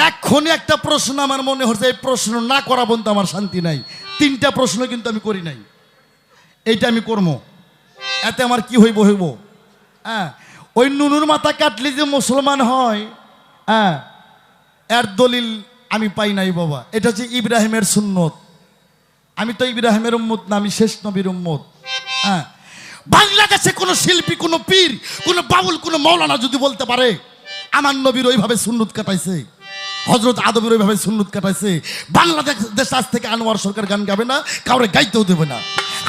এক্ষুনি একটা প্রশ্ন আমার মনে হচ্ছে, এই প্রশ্ন না করা পর্যন্ত আমার শান্তি নাই। 3টা প্রশ্ন কিন্তু আমি করি নাই, এইটা আমি করবো। এতে আমার কি হইব হইব? হ্যাঁ, ওই নুনুর মাথা কাটলে যে মুসলমান হয়, হ্যাঁ, এর দলিল আমি পাই নাই বাবা। এটা হচ্ছে ইব্রাহিমের সুন্নত। আমি তো ইব্রাহিমের উম্মত না, আমি শেষ নবীর উম্মত। হ্যাঁ, বাংলাদেশে কোনো শিল্পী, কোনো পীর, কোনো বাউল, কোনো মৌলানা যদি বলতে পারে আমার নবীর ওইভাবে সুন্নত কাটাইছে, হযরত আদমের ওইভাবে সুন্নত কাটাইছে, বাংলাদেশ আজ থেকে আনোয়ার সরকার গান গাবে না, কাউরে গাইতেও দেবে না।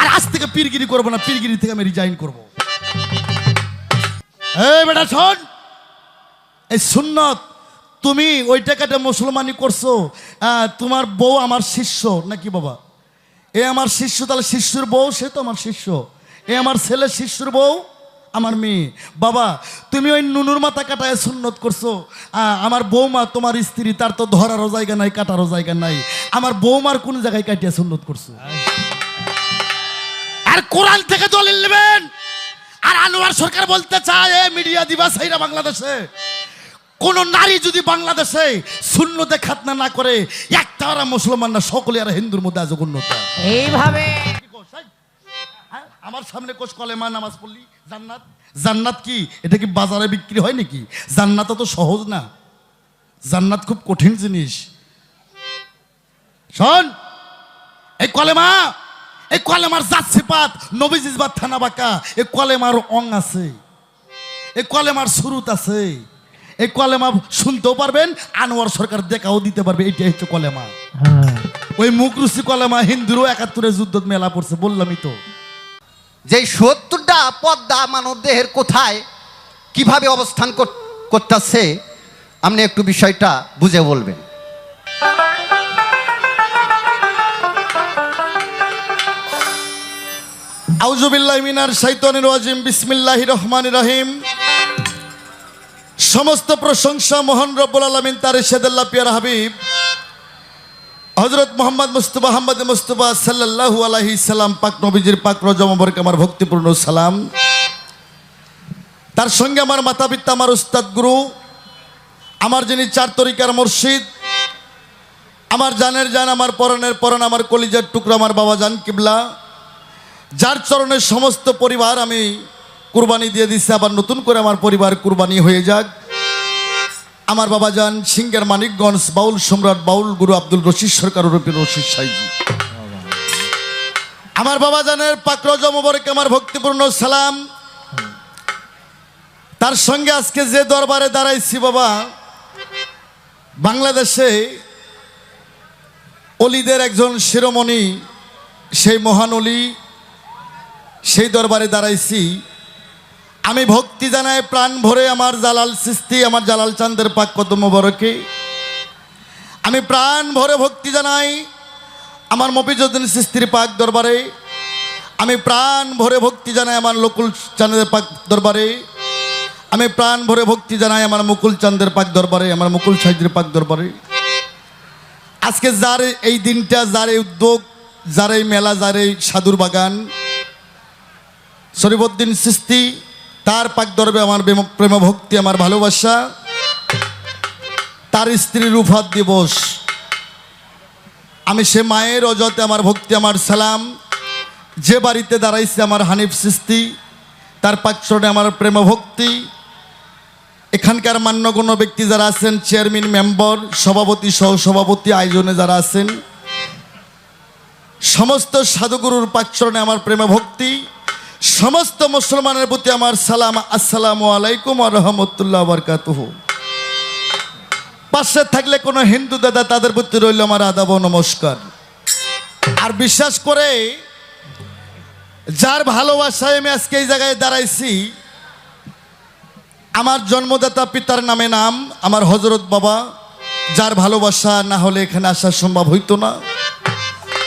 আর আজ থেকে পীরগিরি করবো না, পীরগিরি থেকে আমি রিজাইন করবো। এই বেটা শোন, এই সুন্নত তুমি ওই টাকাটা মুসলমানি করছো। তোমার বউ আমার শিষ্য নাকি বাবা? এ আমার শিষ্য, তাহলে শিষ্যর বউ সে তো আমার শিষ্য। এ আমার ছেলে, শিষ্যর বউ আমার মেয়ে। বাবা তুমি ওই নুনুর মাথা কাটায় সুন্নত করছো। আমার বৌমা তোমার স্ত্রী, তার তো ধরারও জায়গা নাই, কাটারও জায়গা নাই। আমার বৌমার কোন জায়গায় কাটিয়া সুন্নত করছো? আর কোরআন থেকে দলিল নেবেন। আর আনোয়ার সরকার বলতে চায় মিডিয়া দিবা সাইরা বাংলাদেশে কোন নারী যদি বাংলাদেশে সুন্নতে খাতনা না করে, একটা আর মুসলমান না, সকলে আর হিন্দুর মধ্যে আজ উন্নতা। এইভাবে আমার সামনে কোষ কলেমা নামাজ পড়লি জান্নাত। জান্নাত কি? এটা কি বাজারে বিক্রি হয় নাকি? জান্নাত তো সহজ না, জান্নাত খুব কঠিন জিনিস। শোন, এই কলেমা, এই কলেমার জাত সিফাত, নবীজির বাত থানা বাঁকা, এই কলেমার অং আছে, এই কলেমার সুরুত আছে। এই কলেমা শুনতেও পারবেন, আনোয়ার সরকার দেখাও দিতে পারবে। এইটাই হচ্ছে কলেমা। ওই মুখরুচি কলেমা হিন্দুরও 71-এ যুদ্ধ মেলা পড়ছে, বললামই তো। যে 70টা পদ্মা মানব দেহের কোথায় কিভাবে অবস্থান করতেছে, আপনি একটু বিষয়টা বুঝে বলবেন। আউযু বিল্লাহি মিনাশ শাইতানির রাজিম, বিসমিল্লাহির রহমানির রহিম। সমস্ত প্রশংসা মহান রব্বুল আলামিন তার ইরশাদুল্লাহ পিয়ার হাবিব হযরত মুহাম্মদ মুস্তাফা সাল্লাল্লাহু আলাইহি সাল্লাম পাক নবীজির পাক রওজা মোবারক আমার ভক্তিপূর্ণ সালাম। তার সঙ্গে আমার মাতা পিতা, আমার উস্তাদ গুরু, আমার যিনি 4 তরিকার মুর্শিদ, আমার জানের জান, আমার পরনের পরন, আমার কলিজার টুকরা, আমার বাবা জান কিবলা, যার চরণের সমস্ত পরিবার আমি কুরবানি দিয়ে দিচ্ছি। আবার নতুন করে আমার পরিবার কুরবানি হয়ে যাক। আমার বাবা যান সিংহের মানিকগঞ্জ বাউল সম্রাট বাউল গুরু আব্দুল রশিদ সরকার ওরফে রশিদ সাইজি। আমার বাবা জানের পাক রওজা মোবারকে আমার ভক্তিপূর্ণ সালাম। তার সঙ্গে আজকে যে দরবারে দাঁড়াইছি বাবা, বাংলাদেশে অলিদের একজন শিরোমণি, সেই মহান অলি, সেই দরবারে দাঁড়াইছি। আমি ভক্তি জানাই প্রাণ ভরে আমার জালাল সিস্তি, আমার জালাল চাঁদের পাক কদম মোবারকে। আমি প্রাণ ভরে ভক্তি জানাই আমার মফিজউদ্দিন সিস্তির পাক দরবারে। আমি প্রাণ ভরে ভক্তি জানাই আমার লকুল চাঁদের পাক দরবারে। আমি প্রাণ ভরে ভক্তি জানাই আমার মুকুল চাঁদের পাক দরবারে, আমার মুকুল সাইজির পাক দরবারে। আজকে যার এই দিনটা, যার এই উদ্যোগ, যার এই মেলা, যার এই সাধুর বাগান, শরীফউদ্দিন চিশতি, তার পাক দরবারে আমার প্রেম ভক্তি, আমার ভালোবাসা। তার স্ত্রী রুফাত দিবস, আমি সে মায়ের অজতে আমার ভক্তি, আমার সালাম। যে বাড়িতে দাঁড়াইছে আমার হানিফ চিশতি, তার পাক চরণে আমার প্রেম ভক্তি। এখানকার মান্যগণ্য ব্যক্তি যারা আছেন, চেয়ারম্যান, মেম্বার, সভাপতি, সহসভাপতি, আয়োজনে যারা আছেন, সমস্ত সাধুগুরুর পাক চরণে আমার প্রেম ভক্তি। সমস্ত মুসলমানের প্রতি আমার সালাম, আসসালামু আলাইকুম ওয়া রাহমাতুল্লাহি ওয়া বারাকাতুহু। পাশে থাকলে কোনো হিন্দু দাদা, তাদের প্রতি রইল আমার আদাব ও নমস্কার। আর বিশ্বাস করে যার ভালোবাসায় আমি আজকে এই জায়গায় দাঁড়াইছি, আমার জন্মদাতা পিতার নামে নাম আমার হযরত বাবা, যার ভালোবাসা না হলে এখানে আসা সম্ভব হইতো না।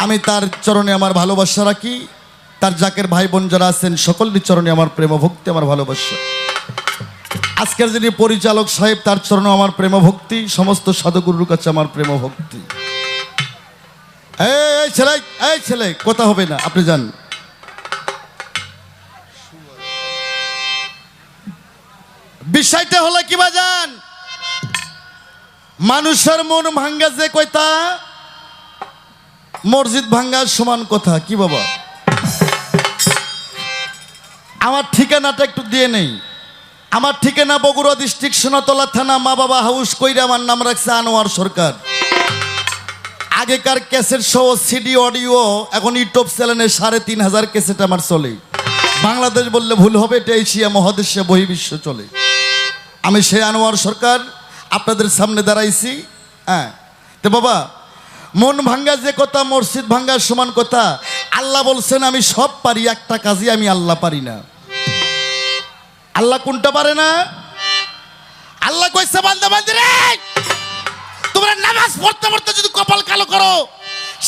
আমি তার চরণে আমার ভালোবাসা রাখি। তার জাকের ভাই বোন যারা আছেন সকলের চরণে আমার প্রেম ভক্তি, আমার ভালোবাসা। আজকের যিনি পরিচালক সাহেব, তার চরণে আমার প্রেম ভক্তি। সমস্ত সাধুগুরুর কাছে আমার প্রেম ভক্তি। এই ছেলে, এই ছেলে, কথা হবে না, আপনি যান। বিষয়টা হলো কি বাজান, মানুষের মন ভাঙ্গা যে কয়তা মসজিদ ভাঙ্গার সমান কথা। কি বাবা, আমার ঠিকানাটা একটু দিয়ে নেই। আমার ঠিকানা বগুড়া ডিস্ট্রিক্ট সোনাতলা থানা, মা বাবা হাউস কইরা, আমার নাম রাখছে আনোয়ার সরকার। আগেকার ক্যাসেট সহ সিডি অডিও এখন ইউটিউব চ্যানেলে ৩,৫০০ ক্যাসেট আমার চলে। বাংলাদেশ বললে ভুল হবে, এটা এশিয়া মহাদেশে বহির্বিশ্ব চলে। আমি সেই আনোয়ার সরকার আপনাদের সামনে দাঁড়াইছি। হ্যাঁ, তো বাবা, মন ভাঙ্গা যে কথা মসজিদ ভাঙ্গার সমান কথা। আল্লাহ বলছেন আমি সব পারি, একটা কাজই আমি আল্লাহ পারি না। আল্লাহ কোনটা পারে না? আল্লাহ কইছে বান্দা বান্দিরে, তোমরা নামাজ পড়তে পড়তে যদি কপাল কালো করো,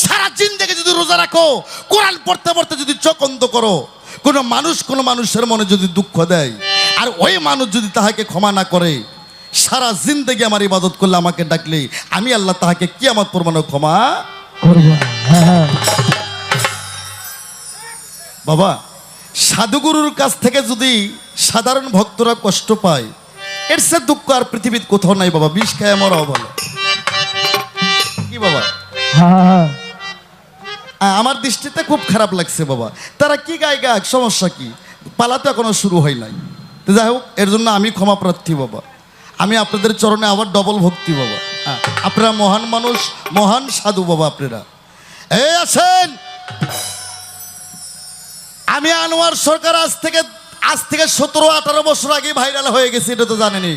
সারা জিন্দেগি যদি রোজা রাখো, কোরআন পড়তে পড়তে যদি চোখ অন্ধ করো, কোনো মানুষের মনে যদি দুঃখ দেয়, আর ওই মানুষ যদি তাহাকে ক্ষমা না করে, সারা জিন্দেগি আমার ইবাদত করলে, আমাকে ডাকলে, আমি আল্লাহ তাহাকে কিয়ামত পরমাণু ক্ষমা করব না। বাবা, সাধুগুরুর কাছ থেকে যদি সাধারণ ভক্তরা কষ্ট পায়, এর সে দুঃখ আর পৃথিবীর কোথাও নাই বাবা। বিষ খায় মরাও ভালো। কি বাবা, আমার দৃষ্টিতে খুব খারাপ লাগছে বাবা। তারা কি গায় গাক, সমস্যা কি? পালা তো এখনো শুরু হয় নাই। তো যাই হোক, এর জন্য আমি ক্ষমা প্রার্থী বাবা। আমি আপনাদের চরণে আবার ডবল ভক্তি বাবা। আপনারা মহান মানুষ, মহান সাধু বাবা। আপনারা এই আছেন। আমি আনোয়ার সরকার আজ থেকে 17-18 বছর আগে ভাইরাল হয়ে গেছি, এটা তো জানেনি।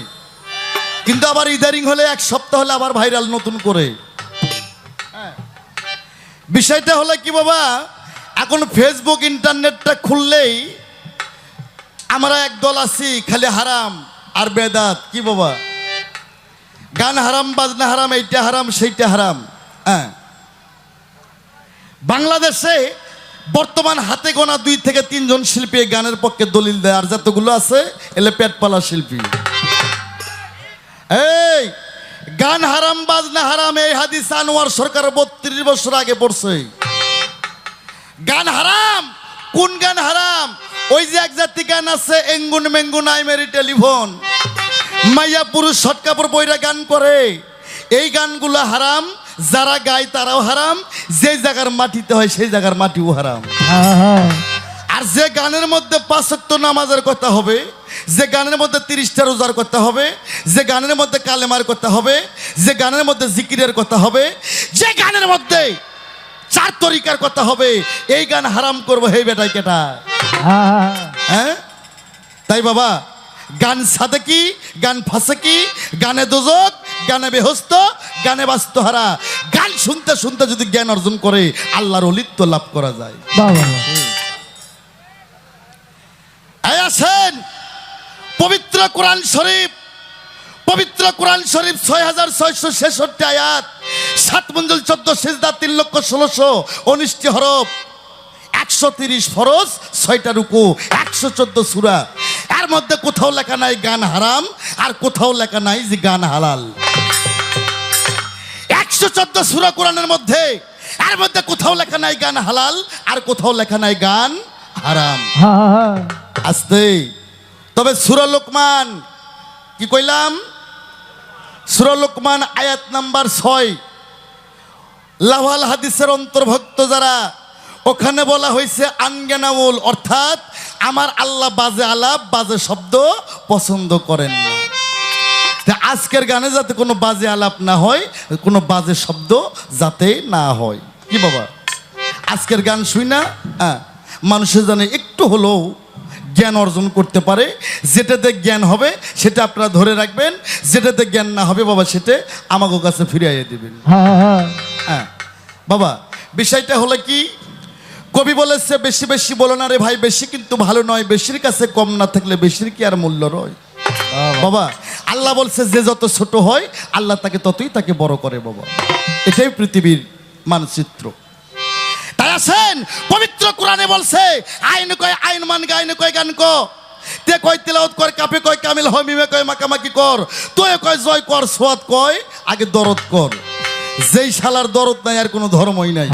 কিন্তু আবার ইদারিং হলে 1 সপ্তাহ হলে আবার ভাইরাল নতুন করে। বিষয়টা হলো কি বাবা, এখন ফেসবুক ইন্টারনেটটা খুললেই আমরা একদল আছি, খালি হারাম আর বেদাত। কি বাবা, গান হারাম, বাজনা হারাম, এইটা হারাম, সেইটা হারাম। হ্যাঁ, বাংলাদেশে বর্তমান হাতে গোনা 2 থেকে 3 জন শিল্পী গানের পক্ষে দলিল দেয়, আর যতগুলো আছে এলে পেট পালা শিল্পী। এই গান হারাম, বাজনা হারাম, এই হাদিস আনোয়ার সরকার 32 বছর আগে পড়ছে। গান হারাম, কোন গান হারাম? ওই যে এক জাতি গান আছে, এঙ্গুন মেঙ্গুন আই মেরি টেলিফোন, মাইয়া পুরুষ শর্ট কাপড় বইরা গান করে, এই গানগুলো হারাম। যারা গায় তারাও হারাম, যে জায়গার মাটিতে হয় সেই জায়গার মাটিও হারাম। আর যে গানের মধ্যে 5 ওয়াক্ত নামাজের কথা হবে, যে গানের মধ্যে 30টা রোজার কথা হবে, যে গানের মধ্যে কালেমার কথা হবে, যে গানের মধ্যে জিকিরের কথা হবে, যে গানের মধ্যে 4 তরিকার কথা হবে, এই গান হারাম করবো হে বেটাই কেটা? হ্যাঁ, তাই বাবা, গান সাদেকি, গান ফাঁসেকি, গানে দোজক, গানে বেহস্ত, গানে বাস্তুহারা। গান শুনতে শুনতে যদি জ্ঞান অর্জন করে, আল্লাহর অলিত্ব লাভ করা যায়। আছেন পবিত্র কোরআন শরীফ, পবিত্র কোরআন শরীফ 6666 আয়াত, 7 মঞ্জুল 14 সিজদা, 3,16,19টি হরফ, 130 ফরজ, 6টা রুকু, 114 সূরা। এর মধ্যে কোথাও লেখা নাই গান হারাম, আর কোথাও লেখা নাই যে গান হালাল। 114 সূরা কোরআনের মধ্যে, এর মধ্যে কোথাও লেখা নাই গান হালাল, আর কোথাও লেখা নাই গান হারাম। আস্তে, তবে সূরা লোকমান, কি কইলাম? সূরা লোকমান আয়াত নাম্বার 6, লাওয়াল হাদিসের অন্তর্ভুক্ত যারা, ওখানে বলা হয়েছে আনজ্ঞানামূল, অর্থাৎ আমার আল্লাহ বাজে আলাপ, বাজে শব্দ পছন্দ করেন না। আজকের গানে যাতে কোনো বাজে আলাপ না হয়, কোনো বাজে শব্দ যাতে না হয়। কি বাবা, আজকের গান শুই না মানুষের জানে একটু হলেও জ্ঞান অর্জন করতে পারে। যেটাতে জ্ঞান হবে সেটা আপনারা ধরে রাখবেন, যেটাতে জ্ঞান না হবে বাবা সেটা আমাকে কাছে ফিরিয়ে দেবেন। হ্যাঁ বাবা, বিষয়টা হলো কি, কবি বলেছে বেশি বেশি বলো না রে ভাই, বেশি কিন্তু ভালো নয়, বেশির কাছে কম না থাকলে বেশির কি আর মূল্য রয়? বাবা, আল্লাহ বলছে যে যত ছোট হয় আল্লাহ তাকে ততই তাকে বড় করে বাবা। এটাই পৃথিবীর মানচিত্র। তাই আছেন পবিত্র কোরআনে বলছে, আইন কয় আইন মান, গাইন কয় গান ক, তে কয় তিলাওয়াত কর, কাফে কয় কামিল হয়, মিমে কয় মাকামাকি কর, তোয়ে কয় জয় কর, সোয়াদ কয় আগে দরদ কর। যেই শালার দরদ নাই আর কোনো ধর্মই নাই।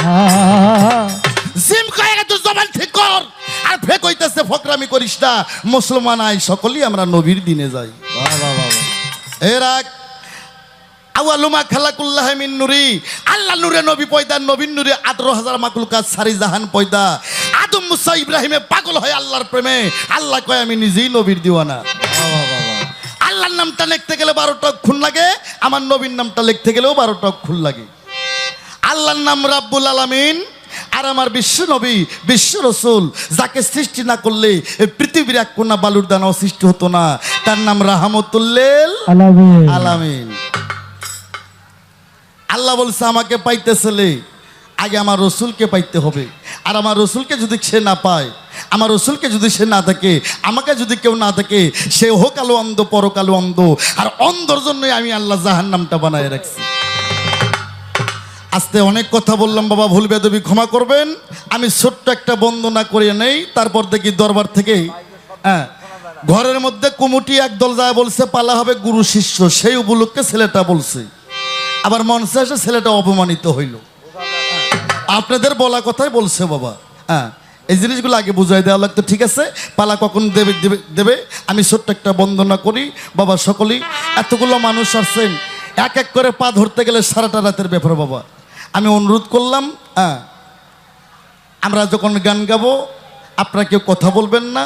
জিম কয় আগে তুই জবান ঠিক কর, আর ফেক হইতেছে ফকরামি করিস না। মুসলমান আই সকলেই আমরা নবীর দিনে যাই। এ রাখ, আওয়ালুমা খালাকুল্লাহ মিন নুরি, আল্লাহ নূরে নবী পয়দা, নবীন নূরে 18,000 মাকলুকাত সারি জাহান পয়দা। আদম মুসা ইব্রাহিমে পাগল হয় আল্লাহর প্রেমে, আল্লাহ কয় আমি নিজেই নবীর দিওয়ানা। আল্লাহর নামটা লিখতে গেলে 12টা অক্ষর লাগে, আমার নবীর নামটা লিখতে গেলেও 12টা অক্ষর লাগে। আল্লাহর নাম রাব্বুল আলামিন, আর আমার বিশ্ব নবী বিশ্ব রসুল, যাকে সৃষ্টি না করলে এই পৃথিবীর এক কোনা বালুর দানাও সৃষ্টি হতো না, তার নাম রাহমাতুল্লিল আলামিন। আল্লাহ বলছে আমাকে পাইতে ছেলে আগে আমার রসুলকে পাইতে হবে, আর আমার রসুলকে যদি সে না পায়, আমার রসুলকে যদি সে না থাকে, আমাকে যদি কেউ না থাকে, সে হোক আলো অন্ধ পরকালো অন্ধ, আর অন্ধর জন্যই আমি আল্লাহ জাহান্নামটা বানায় রাখছি। আজকে অনেক কথা বললাম বাবা, ভুল বেদবি ক্ষমা করবেন। আমি ছোট্ট একটা বন্দনা করে নেই, তারপর দেখি দরবার থেকে ঘরের মধ্যে কুমুটি একদল যায় বলছে পালা হবে গুরু শিষ্য, সেই উপলক্ষে ছেলেটা বলছে, আবার মনসে এসে ছেলেটা অপমানিত হইল। আপনাদের বলা কথাই বলছে বাবা, এই জিনিসগুলো আগে বুঝাই দেওয়া লাগতো। ঠিক আছে, পালা কখন দেবে দেবে দেবে আমি ছোট্ট একটা বন্দনা করি বাবা। সকলেই এতগুলো মানুষ আসছেন, এক এক করে পা ধরতে গেলে সারাটা রাতের ব্যাপার বাবা। আমি অনুরোধ করলাম, আমরা যখন গান গাবো আপনারা কেউ কথা বলবেন না,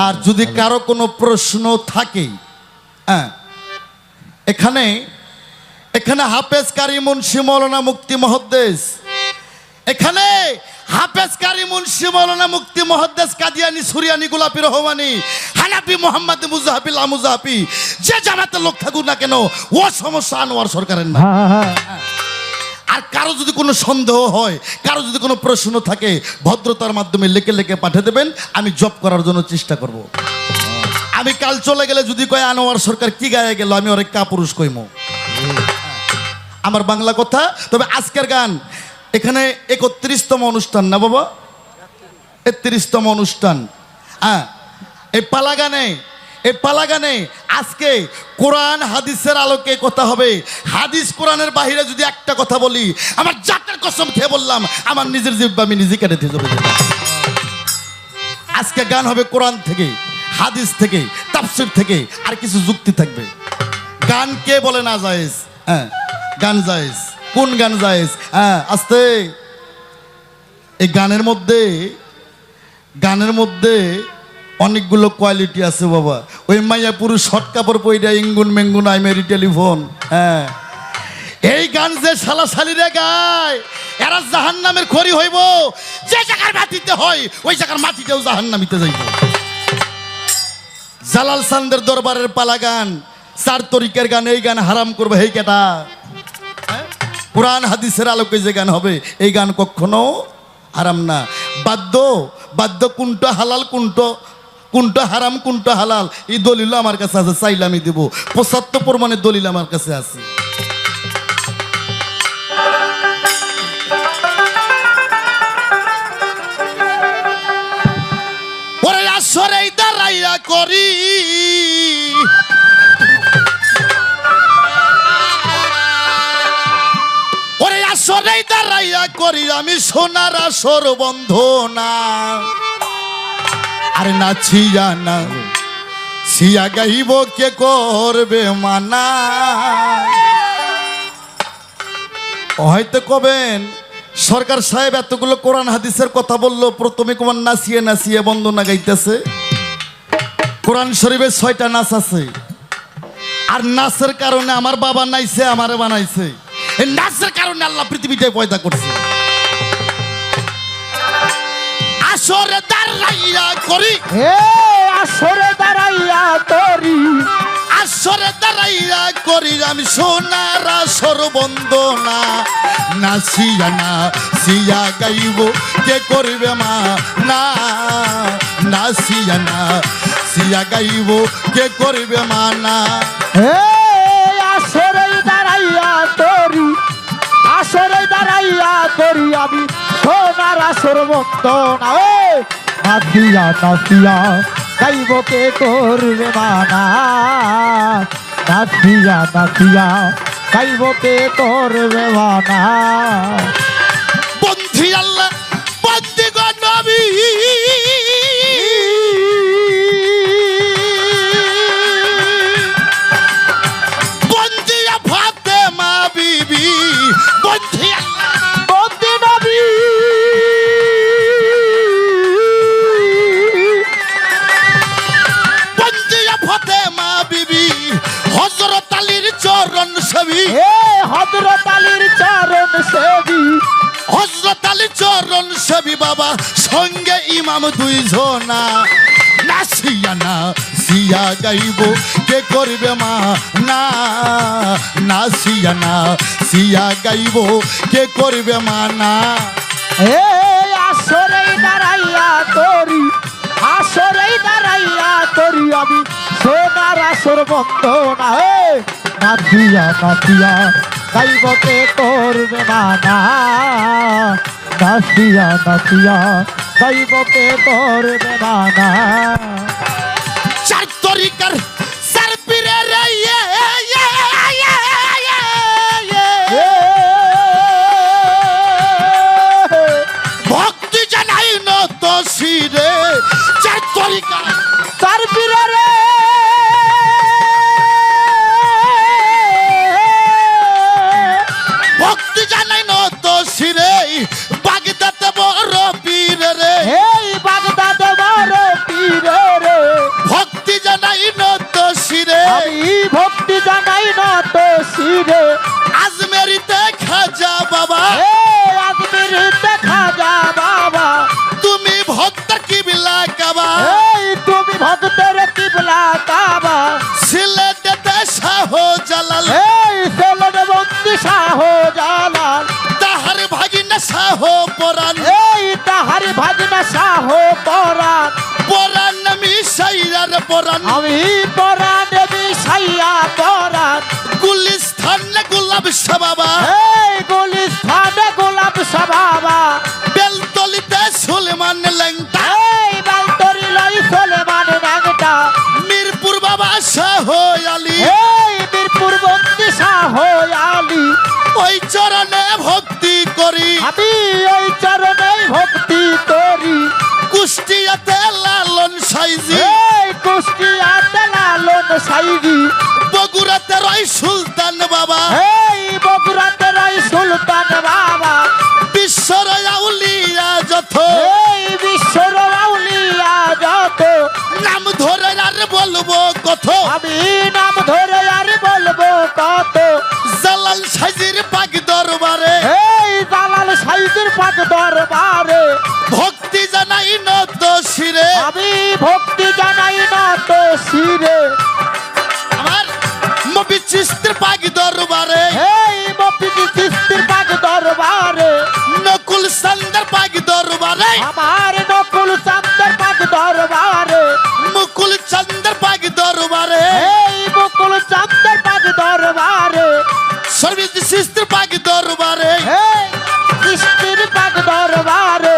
আর যদি কারো কোনো প্রশ্ন থাকে, এখানে এখানে হাফেজ কারি মুন্সি মৌলানা মুক্তি মহদ্দেস, এখানে হাফেজ কারি মুন্সি মৌলানা মুক্তি মহদ্দেস কাদিয়ানি সুরিয়ানি গোলাপি রহমানি হানাফি মোহাম্মদ মুজাহাবিল আমুজাহাবি, যে জামাতের লোক থাকুক না কেন, ও সমস্যা আনোয়ার সরকারের না। আর কারো যদি কোনো সন্দেহ হয়, কারো যদি কোনো প্রশ্ন থাকে, ভদ্রতার মাধ্যমে লেখে লেখে পাঠিয়ে দেবেন, আমি জব করার জন্য চেষ্টা করব। আমি কাল চলে গেলে যদি কয় আনোয়ার সরকার কি গায়ে গেল, আমি অনেক কাপুরুষ কইমো, আমার বাংলা কথা। তবে আজকের গান এখানে 31তম অনুষ্ঠান না বাবা, 31তম অনুষ্ঠান। এই পালাগানে আজকে কোরআন হাদিসের আলোকে কথা হবে। হাদিস কোরআনের বাহিরে যদি একটা কথা বলি, আমার জাতের কসম খেয়ে বললাম, আমার নিজের জিহ্বা আমি নিজে কেটে দিয়ে যাবো। আজকে গান হবে কোরআন থেকে, হাদিস থেকে, তাফসীর থেকে, আর কিছু যুক্তি থাকবে। গান কে বলে না জায়েজ? গান জায়েজ। কোন গান জায়েজ? আস্তে। এই গানের মধ্যে অনেকগুলো কোয়ালিটি আছে বাবা। ওই মাইয়া পুরুষ শর্ট কাপড় পইরা ইঙ্গুন মেঙ্গুন আই মেরি টেলিফোন, এই গান যে শালা শালিরে গায়, এরা জাহান্নামের খড়ি হইব। যে জায়গার মাটিতে হয় ওই জায়গার মাটিতেও জাহান্নামিতে যাইব। জালাল চান্দের দরবারের পালা গান, 4 তরিকের গান, এই গান হারাম করবে এই কেটা? কোরআন হাদিসের আলোকে যে গান হবে, এই গান কখনো হারাম না। বাদ্য কোনটা হালাল, কোনটা হারাম, কোনটা হালাল, এই দলিল আমার কাছে আছে, চাইলে আমি দেবো। 75% দলিল আমার কাছে আছে। ওরে আসরে দাঁড়াইয়া করি, ওরে আসরে দাঁড়াইয়া করি আমি সোনার আসর বন্ধনা। আরে নাচিয়া না সিয়া গাইব কে করবে মানা। হয়তো কবেন সরকার সাহেব এতগুলো কোরআন হাদিসের কথা বললো, প্রথমে কোরআন নাচিয়ে নাচিয়ে বন্দনা গাইতেছে। কোরআন শরীফে 6টা নাচ আছে, আর নাচের কারণে আমার বাবা নাইছে, আমারে বানাইছে। এই নাচের কারণে আল্লাহ পৃথিবীতে পয়দা করছে। আসরে দাঁড়াইয়া করি, আসরে দাঁড়াইয়া করি, আসরে দাঁড়াইয়া করি আমি সোনার আসর বন্দনা। নাচিয়া না সিয়া গাইব কে করবে মা না, নাচিয়া না সিয়া গাইব কে করবে মানা। আসরে দাঁড়াইয়া করি, আসরে দাঁড়াইয়া করি আমি সোনার আসর বন্দনা। নাচিয়া নাচিয়া গাইব কে করবে মানা, নাচিয়া নাচিয়া গাইব কে করবে মানা। বন্ধি আল্লাহ বন্দি গো নবী, বন্দিয়া ফাতেমা সেবী এ হযরত আলীর চরণ সেবী হযরত আলী চরণ সেবী বাবা সঙ্গে ইমাম দুইজনা নাসিয়া না সিয়া গাইব কে করবে মা না নাসিয়া না সিয়া গাইব কে করবে মা না এ আসরে দাঁড়াইয়া তোরি আসরে দাঁড়াইয়া তোরি আমি সোনার আসর বন্দনা হে নাচিয়া নাচিয়া গাইব কে করবে মানা নাচিয়া নাচিয়া গাইব কে করবে মানা চার তরিকার চার পীরে রে ইয়ে, ইয়ে, ইয়ে, ইয়ে, ইয়ে। ভক্তি জানাই নত শিরে চার তরিকার তার পীরে রে ভক্তি জানাই নত শিরে বাগদাতে বড় পীরে রে এই বাগদাদ বড় পীরে রে ভক্তি জানাই নত শিরে আমি ভক্তি জানাই না তো শিরে আজমেরিতে খাজা বাবা এই আজমির দেখা যা বাবা তুমি ভক্তের কিবলা কাবা এই তুমি ভক্তের কিবলা কাবা সিলেটেতে শাহ জালাল এই সেলেন বন্দি শাহ জালাল তাহার ভাগিনা শাহ পরাণ এই তাহার ভাগনা শাহ পরাণ পরাণ নামি সাইরার পরাণ আমি পরাণ বিষাইয়া পরাণ গুলিস্থান গোলাপ শাহ বাবা এই গুলিস্থানে গোলাপ সবাবা বেলতলিতে সুলেমান লেংটা এই বালতরি লই সোলেমান নাগটা মিরপুর বাবা শাহ আলী এই বীরপুর বন্দি শাহ আলী ওই চরণে ভক্তি করি আমি ওই চরণে ভক্তি করি কুষ্টিয়াতে লালন সাইজি এই কুষ্টিয়াতে লালন সাইজি বগুড়াতে রয় সুলতান বাবা এই বগুড়াতে রাই সুলতান বাবা বিশ্বর আউলিয়া যত এই বিশ্বর আউলিয়া যত নাম ধরে আর বলবো কত আমি নাম ধরে আর বলবো কত জালাল সাইজির পাক দরবারে এই জালাল সাইজির পাক দরবারে ভক্তি জানাই নত শিরে আমি ভক্তি জানাই না তো শিরে আমার মবি চিস্তির পাক দরবারে এই মপিদি চিস্তির পাক দরবারে নকুল সান্দার পাক দরবারে আমার নকুল চান্দের পাক দরবারে মুকুল চন্দ্র পাক দরবারে এই মুকুল চান্দের পাক দরবারে সর্বিত চিস্তির পাক দরবারে এই চিস্তির পাক দরবারে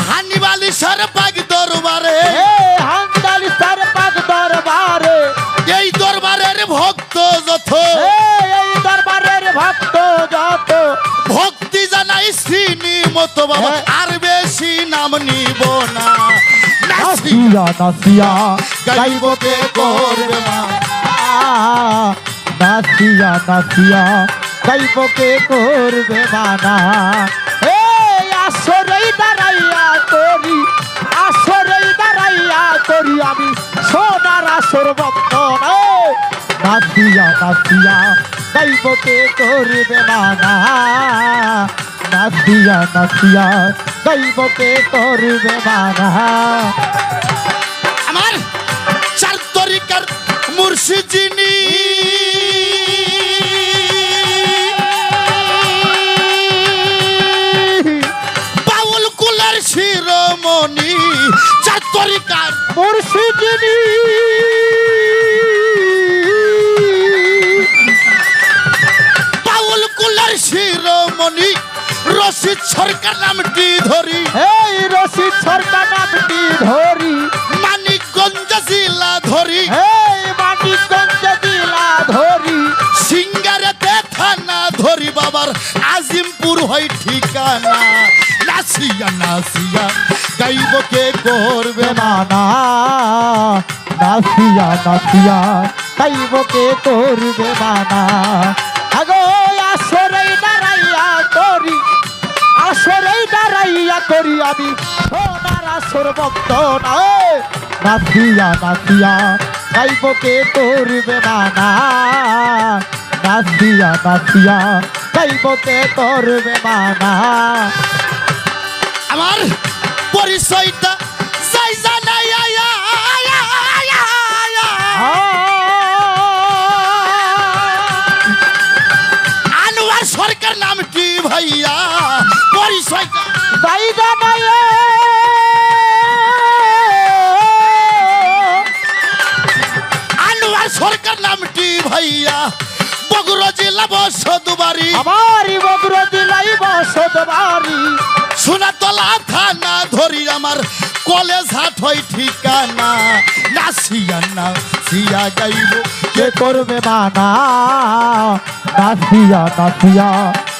হানিবালি সর পাক দরবারে এই হান্দালি সার পাক দরবারে এই দরবারের ভক্ত যত এই দরবারের ভক্ত যত ভক্তি জানাই শ্রীনি মতো বাবা হ্যাঁ। আর বেশি নাম নিব না নাসি নাসিয়া নাসিয়া গাইব কে করবে মা নাসিয়া নাসিয়া গাইব কে করবে মানা এই আসরেই দাঁড়াইয়া করি আসরেই দাঁড়াইয়া করি আমি সোনার আসর বন্ধন নাসিয়া নাসিয়া গাইব কে করবে মানা নাসিয়া নাসিয়া গাইব কে করবে মানা আমার চার তরিকার মুর্শিদিনী বাউল কুলার শিরোমণি চার তরিকার মুর্শিদিনী বাউল কুলার শিরোমণি রশিদ সরকার নামটি ধরি এই রশিদ সরকার নামটি ধরি মানিকগঞ্জ জেলা ধরি এই মানিকগঞ্জ জেলা ধরি সিঙ্গারেতে থানা ধরি বাবার আজিমপুর হয় ঠিকানা নাসিয়া নাসিয়া গাইব কে করবে মা মানা নাসিয়া নাসিয়া গাইব কে করবে মানা আগো আসরেই দাঁড়াইয়া করি আসরেই দাঁড়াইয়া করি আমি সোনার আসর বন্ধন নাসিয়া নাসিয়া গাইব কে করবে মানা নাচিয়া নাচিয়া গাইবতে তোর বেমানা আমার পরিচয়টা যাই জানাই আনোয়ার সরকার নাম কি ভাইয়া পরিচয়টা জায়গা নাই আনোয়ার সরকার নাম কি ভাইয়া বগুড়া জেলা বসতবাড়ি আমারই বগুড়া জেলাই বসতবাড়ি সোনাতলা থানা ধরি আমার কলেজ হাট হয় ঠিকানা নাচিয়া নাচিয়া গাইব কে করবে মানা নাচিয়া নাচিয়া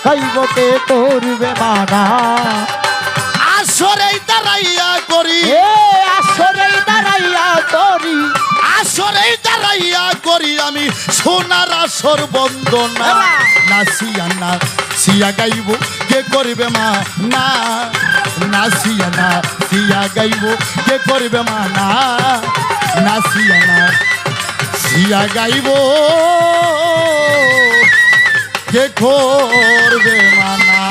গাইবতে তোর বেমানা আসরে দাঁড়াইয়া করি এ আসরে দাঁড়াইয়া তোরি আসরে দাঁড়াইয়া করি আমি সোনার আসর বন্দনা নাচিয়া নাচিয়া গাইব কে করবে মা না নাচিয়া নাচিয়া গাইব কে করবে মা না নাচিয়া নাচিয়া গাইব কে করবে মানা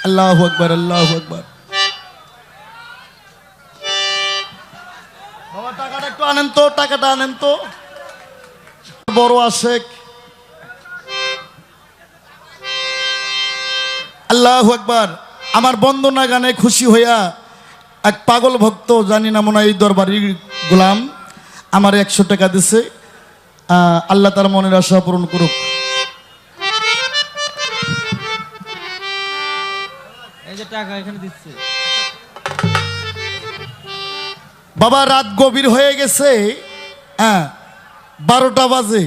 আল্লাহু আকবার আল্লাহু আকবার বাবা টাকাটা একটু আনেন তো টাকাটা আনেন তো বড় আশেক আল্লাহু আকবার আমার বন্দনা গানে খুশি হইয়া এক পাগল ভক্ত জানি না মনে হয় এই দরবারি গোলাম আমার 100 টাকা দিছে আল্লাহ তার মনের আশা পূরণ করুক এই যে টাকা এখানে দিচ্ছে বাবা রাত গভীর হয়ে গেছে 12টা বাজে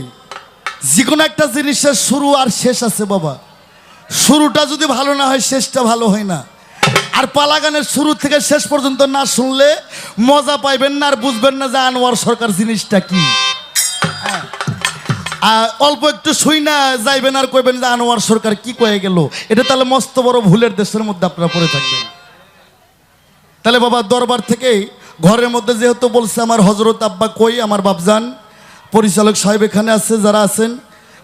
যে কোনো একটা জিনিসের শুরু আর শেষ আছে বাবা শুরুটা যদি ভালো না হয় শেষটা ভালো হয় না আর পালা গানের শুরু থেকে শেষ পর্যন্ত না শুনলে মজা পাইবেন না আর বুঝবেন না যে আনোয়ার সরকার জিনিসটা কি অল্প একটু শুই না যাইবেন আর কইবেন যে আনোয়ার সরকার কি কয়ে গেল এটা তাহলে মস্ত বড় ভুলের দেশের মধ্যে আপনারা পড়ে থাকবেন তাহলে বাবা দরবার থেকে ঘরের মধ্যে যেহেতু বলছে আমার হজরত আব্বা কই আমার বাপজান পরিচালক সাহেব এখানে আছে যারা আছেন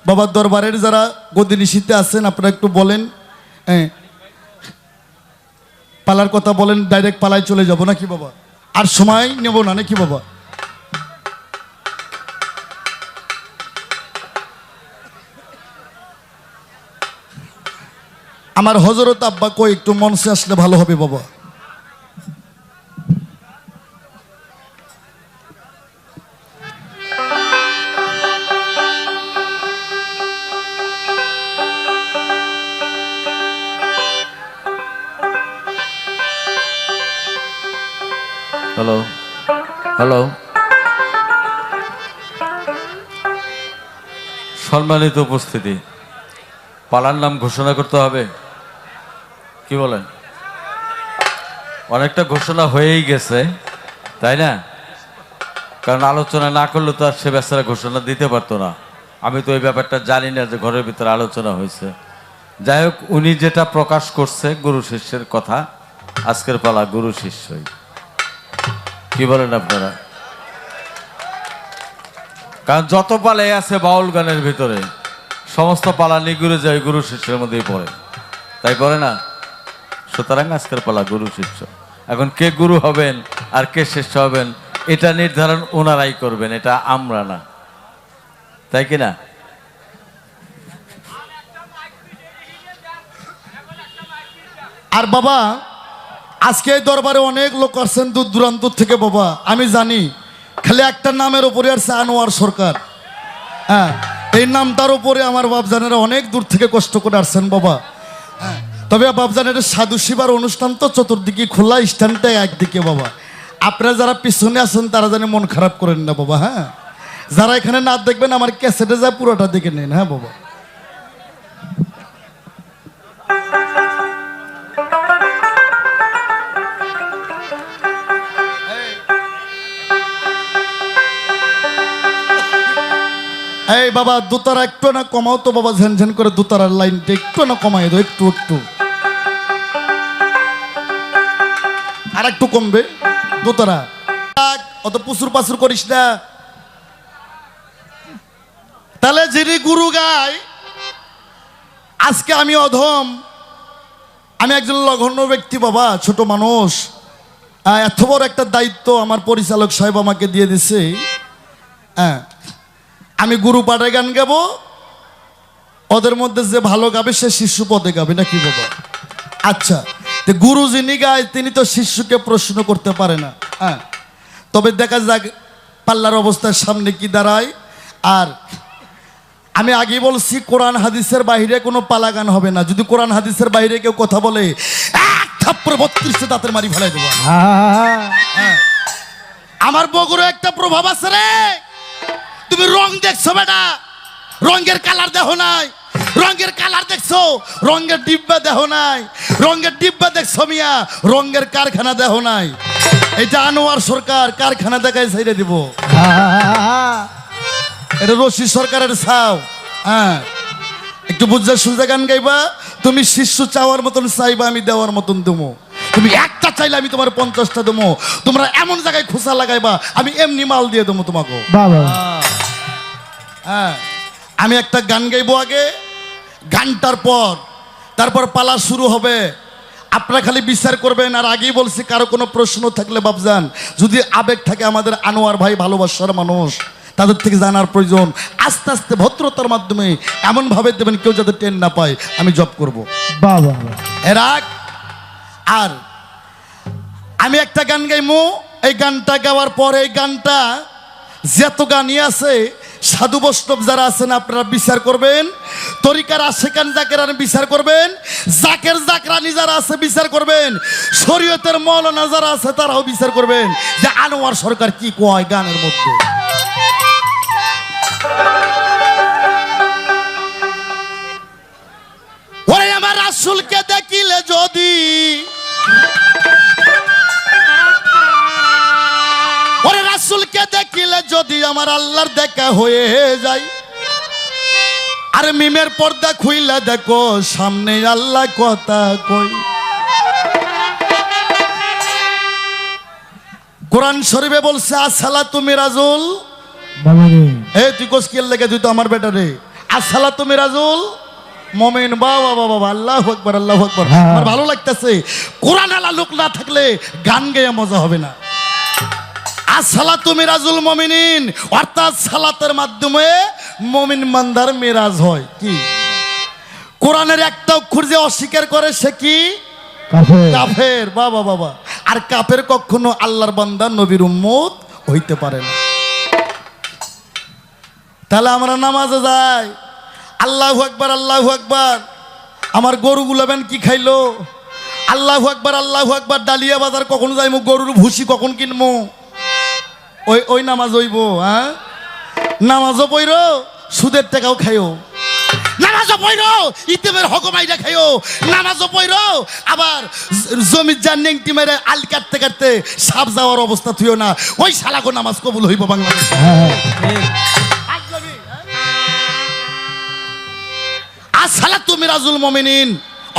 বাবার দরবারের যারা গদিনিশিতে আছেন আপনারা একটু বলেন পালার কথা বলেন ডাইরেক্ট পালায় চলে যাব নাকি বাবা আর সময় নেব না নাকি বাবা আমার হজরত আব্বা কই একটু মঞ্চে আসলে ভালো হবে বাবা হ্যালো হ্যালো সম্মানিত উপস্থিতি পালার নাম ঘোষণা করতে হবে কি বলেন অনেকটা ঘোষণা হয়েই গেছে তাই না কারণ আলোচনা না করলে তো আর সে বেচারা ঘোষণা দিতে পারতো না আমি তো এই ব্যাপারটা জানি না যে ঘরের ভিতরে আলোচনা হয়েছে যাই হোক উনি যেটা প্রকাশ করছে গুরু শিষ্যের কথা আজকের পালা গুরু শিষ্যই কি বলেন আপনারা কারণ যত পালাই আছে বাউল গানের ভিতরে সমস্ত পালা নিগুড়ে যায় গুরু শিষ্যের মধ্যেই পড়ে তাই পড়ে না সুতরাং আজকের পালা গুরু শিষ্য এখন কে গুরু হবেন আর কে শিষ্য হবেন এটা নির্ধারণ ওনারাই করবেন এটা আমরা না তাই কি না আর বাবা আজকে এই দরবারে অনেক লোক আসছেন দূর দূরান্ত থেকে বাবা আমি জানি খালি একটা নামের উপরে আসছে আনোয়ার সরকার এই নামটার উপরে আমার বাপজানেরা অনেক দূর থেকে কষ্ট করে আসছেন বাবা তবে বাপজানের সাধু শিবার অনুষ্ঠান তো চতুর্দিকে খোলা স্ট্যান্ডটা একদিকে বাবা আপনারা যারা পিছনে আছেন তারা জানি মন খারাপ করেন না বাবা যারা এখানে না দেখবেন আমার ক্যাসেটে যায় পুরোটা দেখে নেন বাবা এই বাবা দুতারা একটু না কমাও তো বাবা ঝেনঝেন করে দুতারার লাইনটা একটু না কমাই দাও একটু একটু আর একটু কমবে দুতারা অত পুসুর পাসুর করিস না তাহলে যিনি গুরু গায়, আজকে আমি অধম, আমি একজন লঘন্য ব্যক্তি বাবা, ছোট মানুষ, এত বড় একটা দায়িত্ব আমার পরিচালক সাহেব আমাকে দিয়ে দিছে। হ্যাঁ, আমি গুরু পাঠে গান গাবো, ওদের মধ্যে যে ভালো গাবে সে শিষ্য পদে গাবে, নাকি বাবা? আচ্ছা, তো গুরু যিনি গায় তিনি তো শিষ্যকে প্রশ্ন করতে পারে না। হ্যাঁ, তবে দেখা যাক পাল্লার অবস্থার সামনে কি দাঁড়ায়। আর আমি আগে বলছি কোরআন হাদিসের বাইরে কোনো পালা গান হবে না। যদি কোরআন হাদিসের বাইরে কেউ কথা বলে এক থাপ্পড় 32 দাঁতের মারি ফেলাই দেবো। হ্যাঁ, আমার বগুড়ে একটা প্রভাব আছে রে। তুমি রং দেখছো বেটা, রঙের কালার দেখো নাই, রঙের কালার দেখছো, রঙের ডিব্বা দেখো নাই, রঙের ডিব্বা দেখছো মিয়া, রঙের কারখানা দেখো নাই। এটা আনোয়ার সরকার কারখানা দেখায় ছেড়ে দিব। এটা রশি সরকারের ছাও। হ্যাঁ, একটু বুঝা সুজা গান গাইবা। তুমি শিষ্য চাওয়ার মতন চাইবা, আমি দেওয়ার মতন দেবো। তুমি একটা চাইলে আমি তোমার 50টা দেবো। তোমরা এমন জায়গায় খোসা লাগাইবা, আমি এমনি মাল দিয়ে দেবো তোমাকে। হ্যাঁ, আমি একটা গান গাইবো আগে, গানটার পর তারপর পালা শুরু হবে। আপনারা খালি বিচার করবেন। আর আগেই বলছি, কারো কোনো প্রশ্ন থাকলে বাবজান, যদি আবেগ থাকে, আমাদের আনোয়ার ভাই ভালোবাসার মানুষ, তাদের থেকে জানার প্রয়োজন। আস্তে আস্তে ভদ্রতার মাধ্যমে এমনভাবে দেবেন কেউ যাতে টেন না পায়। আমি জব করবো এরাক। আর আমি একটা গান গাইমু, এই গানটা গাওয়ার পরে এই গানটা যত গানই আছে সাধু বৈষ্ণব যারা আছেন আপনারা বিচার করবেন, তরিকার আশেকান জাকেরান বিচার করবেন, জাকের জাকরানি যারা আছে বিচার করবেন, শরীয়তের মৌলানা যারা আছে তারাও বিচার করবেন যে আনোয়ার সরকার কি কয় গানের মধ্যে। ওরে আমার রাসূলকে দেখিলে যদি, ওরে রাসূলকে দেখিলে যদি আমার আল্লাহর দেখা হয়ে যায়, আরে মিমের পর্দা খুইলা দেখো সামনে আল্লাহ কথা কই। কোরআন শরীফে বলছে আসসালাতু মিরাজুল, এই তুই কোস কি লাগে, তুই তো আমার বেটা রে। আসসালাতু মিরাজুল মুমিন। বাবা বাবা, আল্লাহু আকবার, আল্লাহু আকবার। আমার ভালো লাগতেছে, কোরআন আলা লোক না থাকলে গান গেয়ে মজা হবে না। আসসালাতু মিরাজুল মুমিনিন, অর্থাৎ সালাতের মাধ্যমে মুমিন বান্দার মিরাজ হয়। কি কোরআনের একটা অক্ষর যে অস্বীকার করে সে কি কাফের। বাবা বাবা, আর কাফের কখনো আল্লাহর বান্দা নবীর উম্মত হইতে পারে না। তাহলে আমরা নামাজে যাই, আল্লাহু আকবার, আল্লাহু আকবার। আমার গরু গুলাবেন কি খাইলো, আল্লাহু আকবার, আল্লাহু আকবার। ডালিয়া বাজার কখন যাইমু, গরুর ভুসি কখন কিনবো, ওই ওই নামাজ হইব। হ্যাঁ, নামাজও পইরো, সুদের টাকাও খাইও, নামাজও পইরো, ইতিমের হকমাইরা খাইও, নামাজও পইরো, আবার জমির যান নেংটি মেরে আল কাটতে কাটতে সাপ যাওয়ার অবস্থা থুইও না। ওই শালাগো নামাজ কবুল হইব বাংলাদেশ। আসসালাতু মিরাজুল মুমিনিন,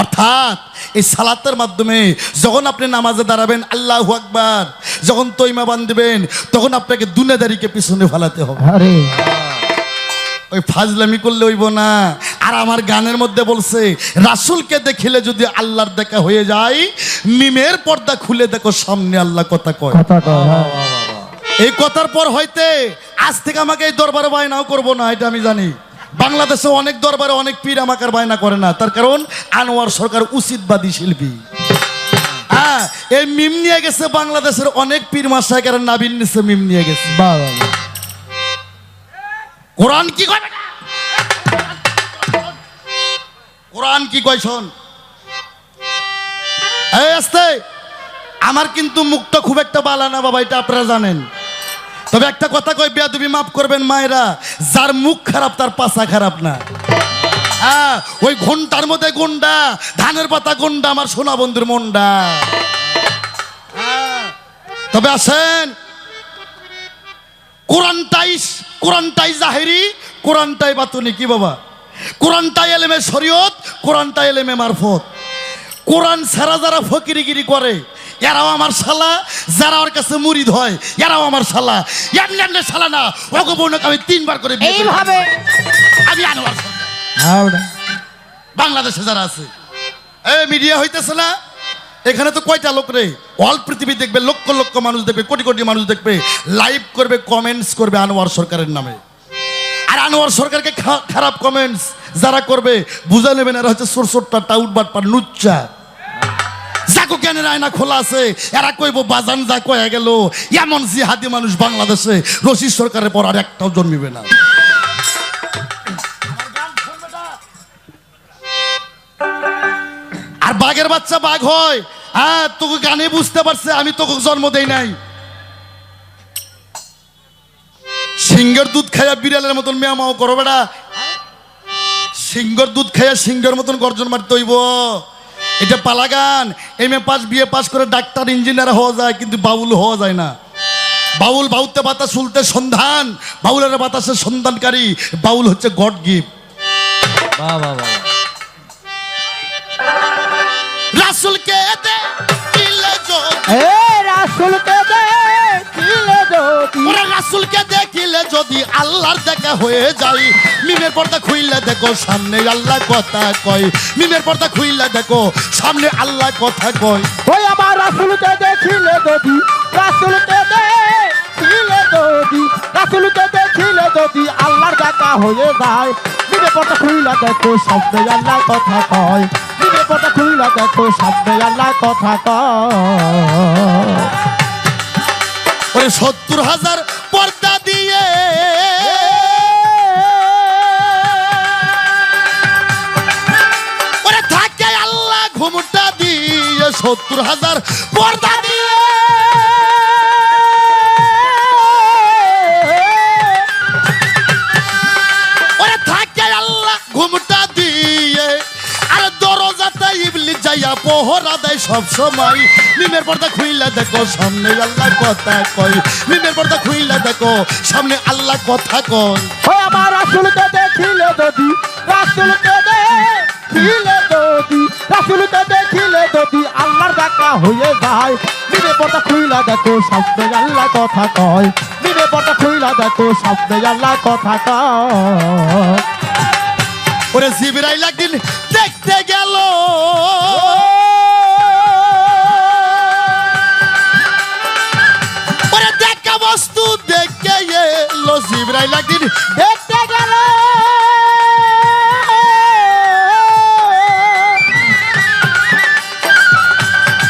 অর্থাৎ এই সালাতের মাধ্যমে যখন আপনি নামাজে দাঁড়াবেন আল্লাহু আকবার, যখন তৈমা বাঁধবেন তখন আপনাকে দুনিয়াদারিকে পিছনে ফেলাতে হবে। ওই ফাজলামি করলে হইব না। আর আমার গানের মধ্যে বলছে রাসূলকে দেখিলে যদি আল্লাহর দেখা হয়ে যায়, মিমের পর্দা খুলে দেখো সামনে আল্লাহ কথা কয়। এই কথার পর হইতে আজ থেকে আমাকে এই দরবারে বায়নাও করবো না, এটা আমি জানি। বাংলাদেশে অনেক দরবারে অনেক পীর আমাকে বায়না করে না, তার কারণ আনোয়ার সরকার উচিতবাদী শিল্পী। হ্যাঁ, এই মিম নিয়ে গেছে বাংলাদেশের অনেক পীর মাশায়েখের নাবিল নিচে মিম নিয়ে গেছে। কোরআন কি কয়, কোরআন কি কয় শোন। এই আস্তে, আমার কিন্তু মুখটা খুব একটা বালা না বাবা, এটা আপনারা জানেন। তবে একটা কথা কই, বেয়াদবি মাফ করবেন মায়েরা, যার মুখ খারাপ তার পাছা খারাপ না। হ্যাঁ, ওই ঘন্টার মধ্যে গুন্ডা, ধানের পাতা গুন্ডা, আমার সোনা বন্ধুর মন্ডা। তবে আসেন, কোরআনটাই জাহেরি, কোরআনটাই বাতুনি। কি বাবা, কোরআনটাই এলেমে শরীয়ত, কোরআনটাই এলেমে মারফত। কোরআন ছাড়া যারা ফকিরিগিরি করে এরাও আমার শালা, যারা ওর কাছে মুরিদ হয় এরাও আমার শালা। এমনি এমনি শালা না, ওকে বোনকে আমি 3 বার করে বিয়ে করেছি। আমি আনোয়ার সরকার। হ্যাঁ বেটা। বাংলাদেশে যারা আছে এই মিডিয়া হইতেছে না, এখানে তো কয়টা লোক রে, অল পৃথিবী দেখবে, লক্ষ লক্ষ মানুষ দেখবে, কোটি কোটি মানুষ দেখবে, লাইভ করবে, কমেন্টস করবে আনোয়ার সরকারের নামে। আর আনোয়ার সরকারকে খারাপ কমেন্টস যারা করবে বুঝা নেবেন এরা হচ্ছে সোরসোট্টা টাউট বাটপার নুচ্চা। যাকো জ্ঞানের আয়না খোলা আছে, এরা কইব বাজান যা কয়ে গেল, এমন জিহাদি মানুষ বাংলাদেশে রশিদ সরকারের পর আর একটাও জন্মিবে না। আর বাঘের বাচ্চা বাঘ হয়, হ্যাঁ তোকে গানে বুঝতে পারছে আমি তোকে জন্ম দেই নাই। সিংহের দুধ খাইয়া বিড়ালের মতন মেয়ামাও করো বেটা, সিংহের দুধ খাইয়া সিংহের মতন গর্জন মারতে হইব। এটা পালাগান, এমএ পাস বিএ পাস করে ডাক্তার ইঞ্জিনিয়ার হওয়া যায়, কিন্তু বাউল হওয়া যায় না। বাউল বাউতে বাতাস উল্টে সন্ধান, বাউলের বাতাসের সন্ধানকারী, বাউল হচ্ছে গড গিফট। বাহ বাহ বাহ। রাসূলকে দেখিলে যদি, এ রাসূলকে দেখিলে যদি, ওরে রাসূলকে দেখিলে যদি আল্লাহর দেখা হয়ে যায়, মিমের পর্দা খুইলে দেখো সামনে আল্লাহ কথা কয়, মিমের পর্দা খুইলে দেখো সামনে আল্লাহ কথা কয়। ওই আমার রাসূলকে দেখিলে যদি, রাসূলকে দেখিলে যদি, রাসূলকে দেখিলে যদি আল্লাহর দেখা হয়ে যায়, মিমের পর্দা খুইলা দেখো সামনে আল্লাহ কথা কয়, মিমের পর্দা খুইলা দেখো সামনে আল্লাহ কথা কয়। ওরে ৭০,০০০ পর্দা দিয়ে ওরে থাকে আল্লাহ ঘুমটা দিয়ে, ৭০,০০০ পর্দা দিয়ে ওরে থাকে আল্লাহ ঘুমটা দিয়ে, আর দরজাতে ইবলিস যাইয়া পহরা দেয় সব সময়। মিমের পর্দা খুইলা দেখো সামনে আল্লাহ কথা কয়, মিমের পর্দা খুইলা দেখো সামনে আল্লাহ কথা কয়। ওই আমার রাসূলকে দেখিলে যদি, রাসূলকে দেখিলে যদি, রাসূলকে দেখিলে যদি আল্লাহর দেখা হয়ে যায়, মিমে পর্দা খুইলা দেখো সামনে আল্লাহ কথা কয়, মিমে পর্দা খুইলা দেখো সামনে আল্লাহ কথা কয়। ওরে জিবরাইল একদিন দেখতে গেল, ওরে দেখা বস্তু দেখে এলো, জিবরাইল একদিন দেখতে গেল,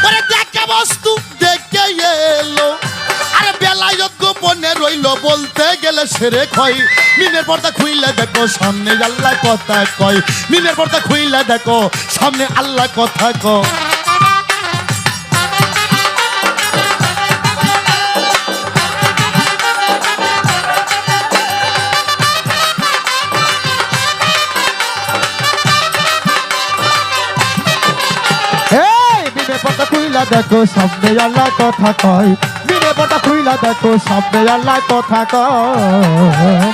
ওরে দেখা বস্তু দেখে এলো, আরে বেলায়ত গোপনে রইল বলতে গেলে সেরে খয়। মিমের পর্দা খুইলে দেখো সামনে আল্লাহ কথা কয়, মিমের পর্দা খুইলে দেখো সামনে আল্লাহ কথা কয়। এই মিমে পর্দা খুইলা দেখো সামনে আল্লাহ কথা কয়, মিমে পর্দা খুইলা দেখো সামনে আল্লাহ কথা কয়।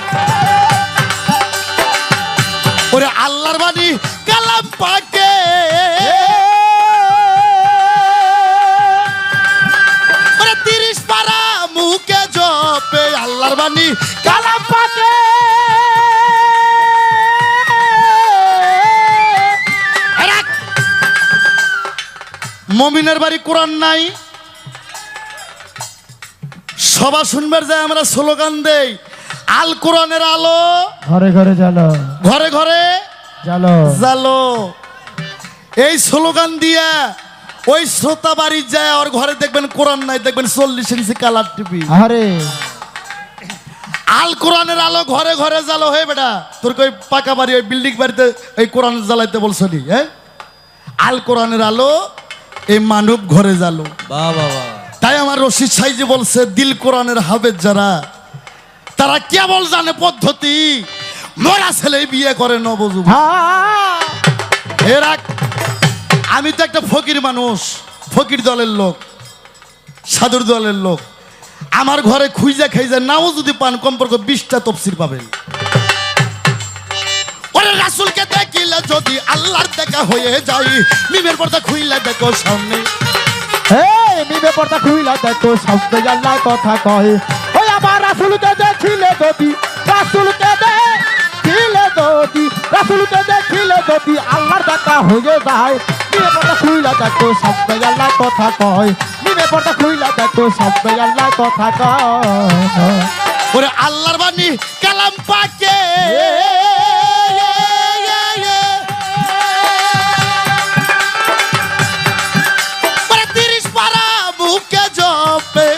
ওরে আল্লাহর বাণী কালাম পাকে, ওরে ৩০ পারা মুখে জপে, আল্লাহর বাণী কালাম পাকে। মমিনের বাড়ি কোরআন নাই, সভা শুনবার যায় আমরা স্লোগান দেই, আল কোরআনের আলো ঘরে ঘরে জ্বালো, ঘরে ঘরে জ্বালো, জালো। এই স্লোগান দিয়া ওই শ্রোতা বাড়ি যায়, আর ঘরে দেখবেন কোরআন নাই, দেখবেন 40 ইঞ্চি কালার টিভি। আরে আল কোরআনের আলো ঘরে ঘরে জ্বালো। হে বেটা, তোর কই পাকা বাড়ি ওই বিল্ডিং বাড়িতে এই কোরআন জ্বালাইতে বলছো নি? হ্যাঁ, আল কোরআনের আলো এই মানব ঘরে জ্বালো। বাহ বাবা। তাই আমার রশিদ সাইজি বলছে, দিল কোরআনের হাফেজ যারা, তারা কেবল জানে পদ্ধতি, মরা ছেলে বিয়ে করে নবযুবক। এরা, আমি তো একটা ফকির মানুষ, ফকির দলের লোক, সাধুর দলের লোক। আমার ঘরে খুঁজা খাইজা নাও যদি পান কমপক্ষে 20টা তফসির পাবেন। ওরে রাসূলকে দেখিলে যদি আল্লাহর দেখা হয়ে যায়, মিমের পর্দা খুইলা দেখো সামনে, এই মিমে পর্দা খুইলা দেখো সামনে আল্লাহ কথা কয়। ওই আমার রাসূলকে দেখিলে যদি, রাসূলকে দেখিলে যদি, রাসূলকে দেখিলে যদি আল্লাহর দেখা হয়ে যায় নিমে পর্দা খুইলা দেখো শব্দে আল্লাহ কথা কয় নিমে পর্দা খুইলা দেখো শব্দে আল্লাহ কথা কয় ওরে আল্লাহর বাণী কালাম পাকে ওরে 30 পারা বুকে জপে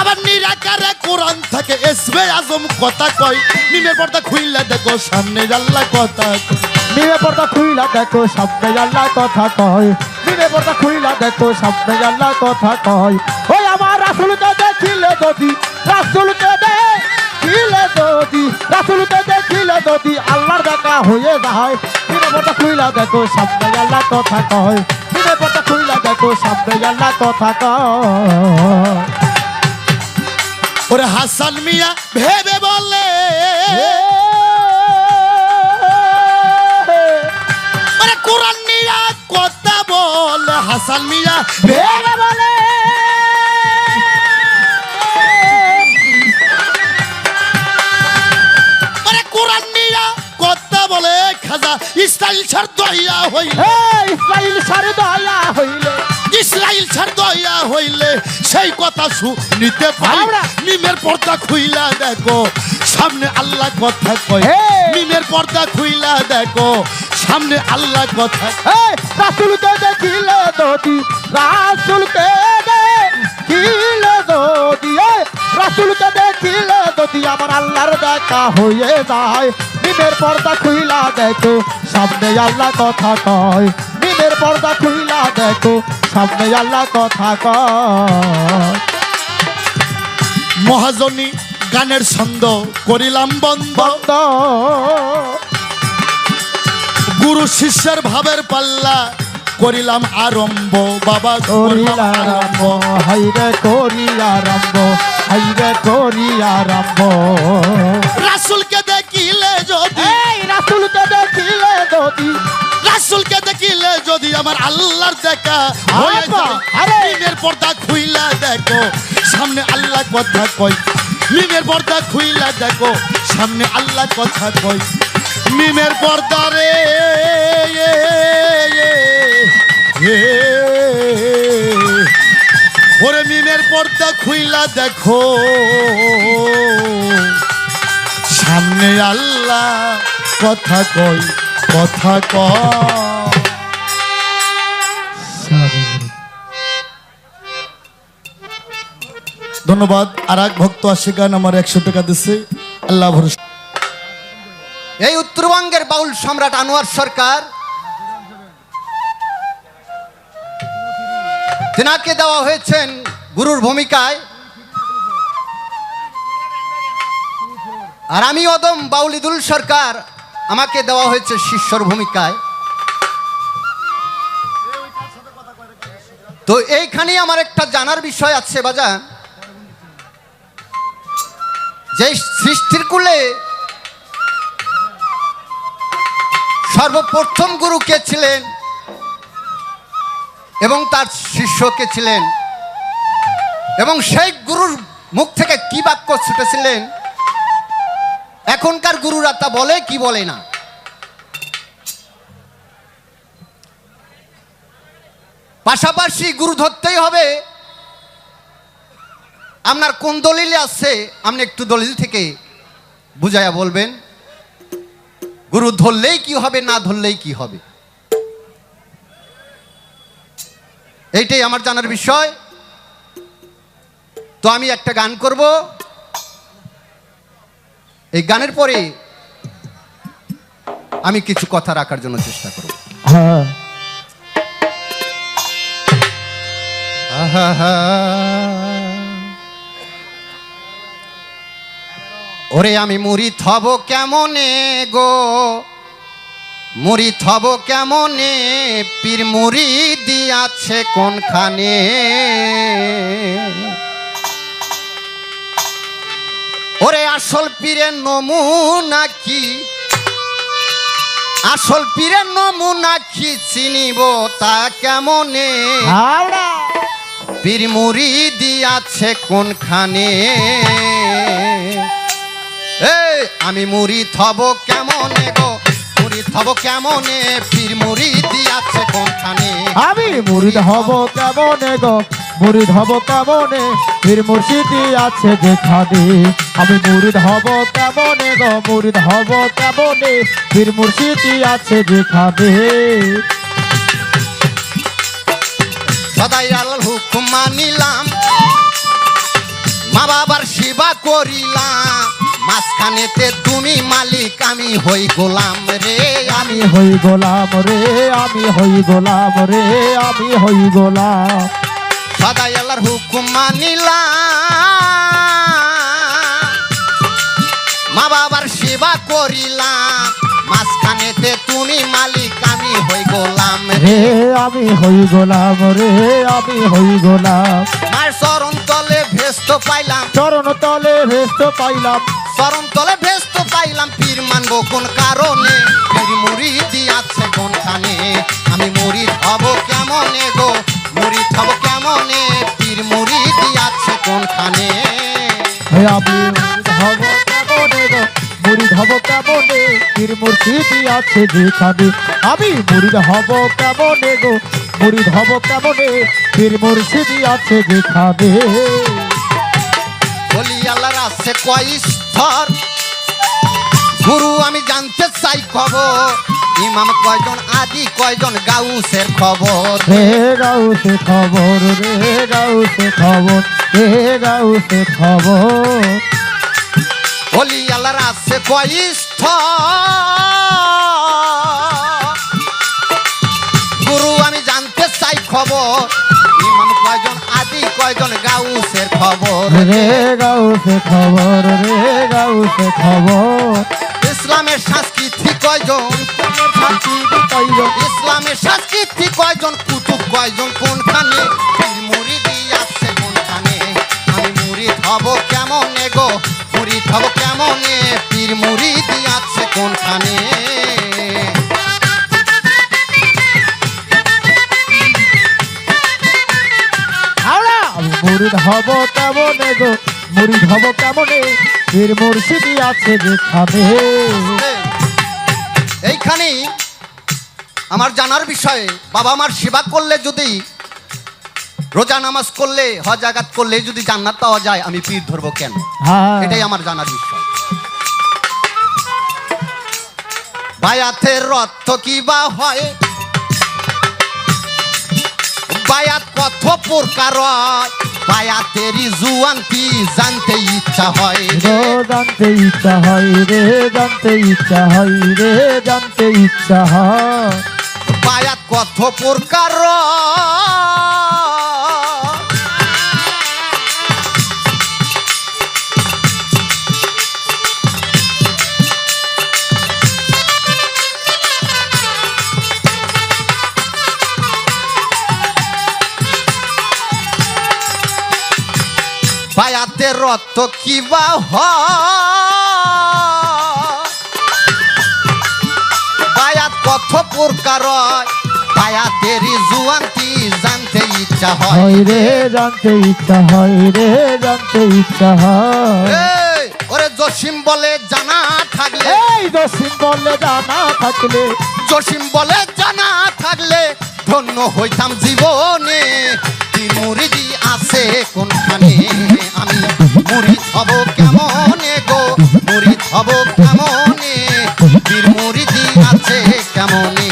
আবার নিরাকারে কোরআন থেকে এসবে আজম কথা কয় নিমের পর্দা খুইলা দেখো সামনে আল্লাহ কথা কয়। নিমে পর্দা খুইলা দেখো শব্দে আল্লাহ কথা কয় নিমে পর্দা খুইলা দেখো শব্দে আল্লাহ কথা কয় ওই আমার রাসূলকে দেখিলে যদি রাসূলকে দেখিলে যদি রাসূলকে দেখিলে যদি আল্লাহর দেখা হয়ে যায় নিমে পর্দা খুইলা দেখো শব্দে আল্লাহ কথা কয় নিমে পর্দা খুইলা দেখো শব্দে আল্লাহ কথা কয় ওরে হাসান মিয়া ভেবে বলে ওরে কোরআন নিয়া কথা বলে হাসান মিয়া ভেবে বলে ওরে কোরআন নিয়া কথা বলে খাজা ইসরাইল ছাড় দয়া হইল ইসরাইল সারে দয়া হইলে ইসরাইল ছাড় দয়া হইলে সেই কথা শুনিতে পাই নিমের পর্দা খুইলা দেখো সামনে আল্লাহ কথা কয় নিমের পর্দা খুইলা দেখো সামনে আল্লাহ কথা রাসূলকে দেখিলে যদি রাসূলকে দেখিলে যদি রাসূলকে দেখিলে যদি আমার আল্লাহর দেখা হয়ে যায় নিমের পর্দা খুইলা দেখো সামনে আল্লাহ কথা কয় নিমের পর্দা খুইলা দেখো সামনে আল্লাহ কথা কয় মহাজনী গানের ছন্দ করিলাম বন্ধ বন্ধ গুরু শিষ্যের ভাবের পাল্লা করিলাম আরম্ভ বাবা করিল আরম্ভ হাইরে করি আরম্ভ হাইরে করি আরম্ভ রাসূলকে দেখিলে যদি রাসূলকে দেখিলে যদি রাসূলকে দেখিলে যদি আমার আল্লাহর দেখা হয়ে যায় নিমের পর্দা খুইলা দেখো সামনে আল্লাহ কথা কয় নিমের পর্দা খুইলা দেখো সামনে আল্লাহ কথা কয় নিমের পর্দা রে ওরে মিমের পর্দা খুইলা দেখো সামনে আল্লাহ কথা কয় কথা কয় ধন্যবাদ আর এক ভক্ত আশিকান আমার 100 টাকা দিচ্ছে আল্লাহ ভরসা এই উত্তরবঙ্গের বাউল সম্রাট আনোয়ার সরকার তেনাকে দেওয়া হয়েছেন গুরুর ভূমিকায় আর আমি অদম বাউলিদুল সরকার আমাকে দেওয়া হয়েছে শিষ্যর ভূমিকায় তো এইখানে আমার একটা জানার বিষয় আছে বাজান যে সৃষ্টির কুলে সর্বপ্রথম গুরু কে ছিলেন এবং তার শিষ্য কে ছিলেন এবং সেই গুরুর মুখ থেকে কি বাক্য ছুটেছিলেন এখনকার গুরুরা তা বলে কি বলে না পাশাপাশি গুরু ধরতেই হবে আপনার কোন দলিলে আছে আপনি একটু দলিল থেকে বুঝাইয়া বলবেন গুরু ধরলেই কি হবে না ধরলেই কি হবে এইটাই আমার জানার বিষয় তো আমি একটা গান করব এই গানের পরে আমি কিছু কথা রাখার জন্য চেষ্টা করব হ্যাঁ ওরে আমি মুড়ি থব কেমনে গো মুড়ি থব কেমনে পীর মুড়ি দিয়াছে কোনখানে ওরে আসল পীরের নমুনা কি আসল পীরের নমুনা কি চিনিব তা কেমনে হাওড়া পীর মুড়ি দিয়াছে কোনখানে এই আমি মুড়ি থব কেমনে গো মুড়ি মুরিদ হব কেমনে পীর মুরিদি আছে কোনখানে আমি মুরিদ হব কেমনে গো মুরিদ হব কেমনে পীর মুর্শিদি আছে যেখানে আমি মুরিদ হব কেমনে গো মুরিদ হব কেমনে পীর মুর্শিদি আছে যেখানে সদাই আল্লাহর হুকুম মানিলাম মা বাবার সেবা করিলাম মাঝখানেতে তুমি মালিক আমি হই গোলাম রে আমি হই গোলাম রে আমি হই গোলাম রে আমি হই গোলাম সদাই আল্লাহর হুকুম মানিলাম মা বাবার সেবা করিলাম মাঝখানেতে তুমি মালিক আমি হই গোলাম রে রে আমি হই গোলাম রে আমি হই গোলাম মার চরণ তলে ভেস্ত পাইলাম চরণ তলে ভেস্ত পাইলাম চরণ তলে ভেস্ত পাইলাম পীর মানবো কোন কারণে পীর মুরিদি আছে কোনখানে আমি মুরিদ হব কেমনে গো মুরিদ হব কেমনে পীর মুরিদি আছে কোনখানে হে আমি মুরিদ হব কেমনে গো মুরিদ হব কেমনে পীর মুর্শিদি আছে যেখানে আমি মুরিদ হব কেমনে গো মুরিদ হব কেমনে পীর মুর্শিদি আছে যেখানে বলি আল্লাহর আছে কয় স্তর গুরু আমি জানতে চাই খবর ইমাম কয়জন আদি কয়জন গাউসের খবর রে গাউসে খবর রে গাউসে খবর রে গাউসে খবর বলি আল্লাহর আছে কয় স্তর গুরু আমি জানতে চাই খবর ইমাম কয়জন আদি কয়জন গাউসের খবর রে গাউসে খবর রে গাউসে খবর ইসলামের সংস্কৃতি কয়জন ইসলামের সংস্কৃতি কয়জন কুতুব কয়জন কোনখানে পীর মুরিদি আছে কোনখানে আমি মুরিদ হব কেমনে গো মুরিদ হব কেমনে পীর মুরিদি আছে কোনখানে হাওড়া আমি মুরিদ হব কেমনে গো মুরিদ হব কেমনে পীর মুর্শিদি আছে যেখানে এইখানেই আমার জানার বিষয়ে বাবা মার সেবা করলে যদি রোজা নামাজ করলে হজ জাকাত করলে যদি জান্নাত পাওয়া যায় আমি পীর ধরবো কেন হ্যাঁ এটাই আমার জানার বিষয় বায়াতের অর্থ কি বা হয় বায়াত কত প্রকার হয় বায়াতেরই জুয়ান্তি জানতে ইচ্ছা হয় রে জানতে ইচ্ছা হয় রে জানতে ইচ্ছা হয় রে জানতে ইচ্ছা হয় বায়াত কত প্রকার বায়াতের অর্থ কি বা বায়াত কত প্রকার বায়াতেরই জুয়ান্তি জানতে ইচ্ছা হয় হয় রে জানতে ইচ্ছা হয় রে জানতে ইচ্ছা হয় এই, ওরে জসিম বলে জানা থাকলে এই দশিন বললে জানা থাকলে জসিম বলে জানা থাকলে ধন্য হইতাম জীবনে পীর মুরিদি আছে কোনখানে আমি মুরিদ হব কেমনে গো মুরিদ হব কেমনে পীর মুরিদি আছে কেমনে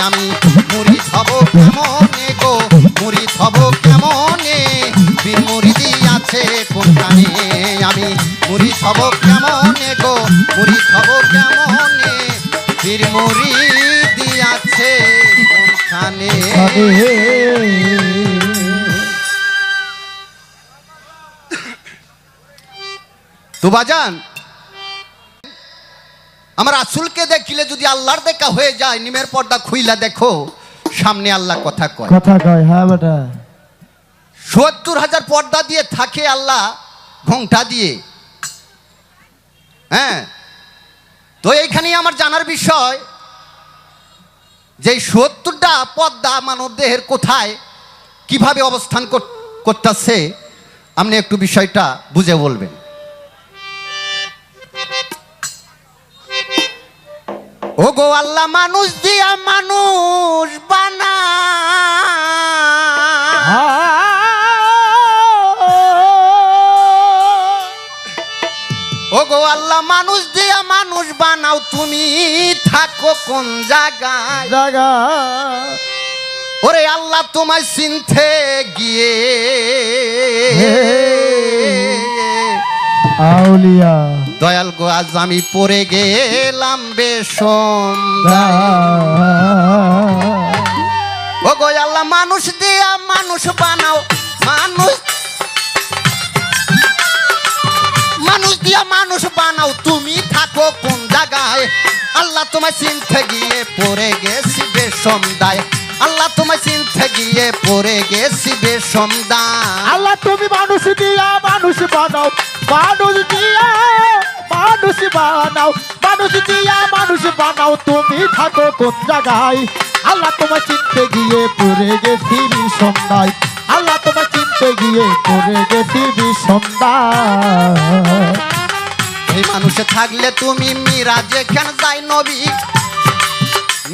আমি মুরিদ হব কেমনে গো মুরিদ হব কেমনে পীর মুরিদি আছে কোনখানে আমি মুরিদ হব কেমনে গো মুরিদ হব কেমনে পীর মুরিদি আছে কোনখানে তো বাজান আমার রাসূলকে দেখিলে যদি আল্লাহর দেখা হয়ে যায় নিমের পর্দা খুইলা দেখো সামনে আল্লাহ কথা কয় কথা কয় হ্যাঁ বেটা ৭০,০০০ পর্দা দিয়ে থাকে আল্লাহ ঘোংটা দিয়ে হ্যাঁ তো এইখানেই আমার জানার বিষয় যে ৭০টা পর্দা মানব দেহের কোথায় কিভাবে অবস্থান করতেছে আপনি একটু বিষয়টা বুঝে বলবেন ও গো আল্লাহ মানুষ দিয়া মানুষ বানা ও গো আল্লাহ মানুষ দিয়া মানুষ বানাও তুমি থাকো কোন জায়গায় জাগা ওরে আল্লাহ তোমায় চিনতে গিয়ে আউলিয়া দয়াল গো আজ আমি পড়ে গেলাম বেশম ও গো আল্লাহ মানুষ দিয়া মানুষ বানাও মানুষ মানুষ দিয়া মানুষ বানাও তুমি থাকো কোন জায়গায় আল্লাহ তোমায় চিনতে গিয়ে পড়ে গেছি বেশম দায় আল্লাহ তোমায় চিনতে গিয়ে পড়ে গেছি বেশম দায় আল্লাহ তুমি মানুষ দিয়া মানুষ বানাও মানুষ দিয়া মানুষ বানাও মানুষ দিয়া মানুষ বানাও তুমি থাকো কোন জায়গায় আল্লাহ তোমার চিনতে গিয়ে পড়ে গেছি বিষন্দায় আল্লাহ তোমার চিনতে গিয়ে পড়ে গেছি বিষন্দায় এই মানুষে থাকলে তুমি মিরাজে কেন যাই নবী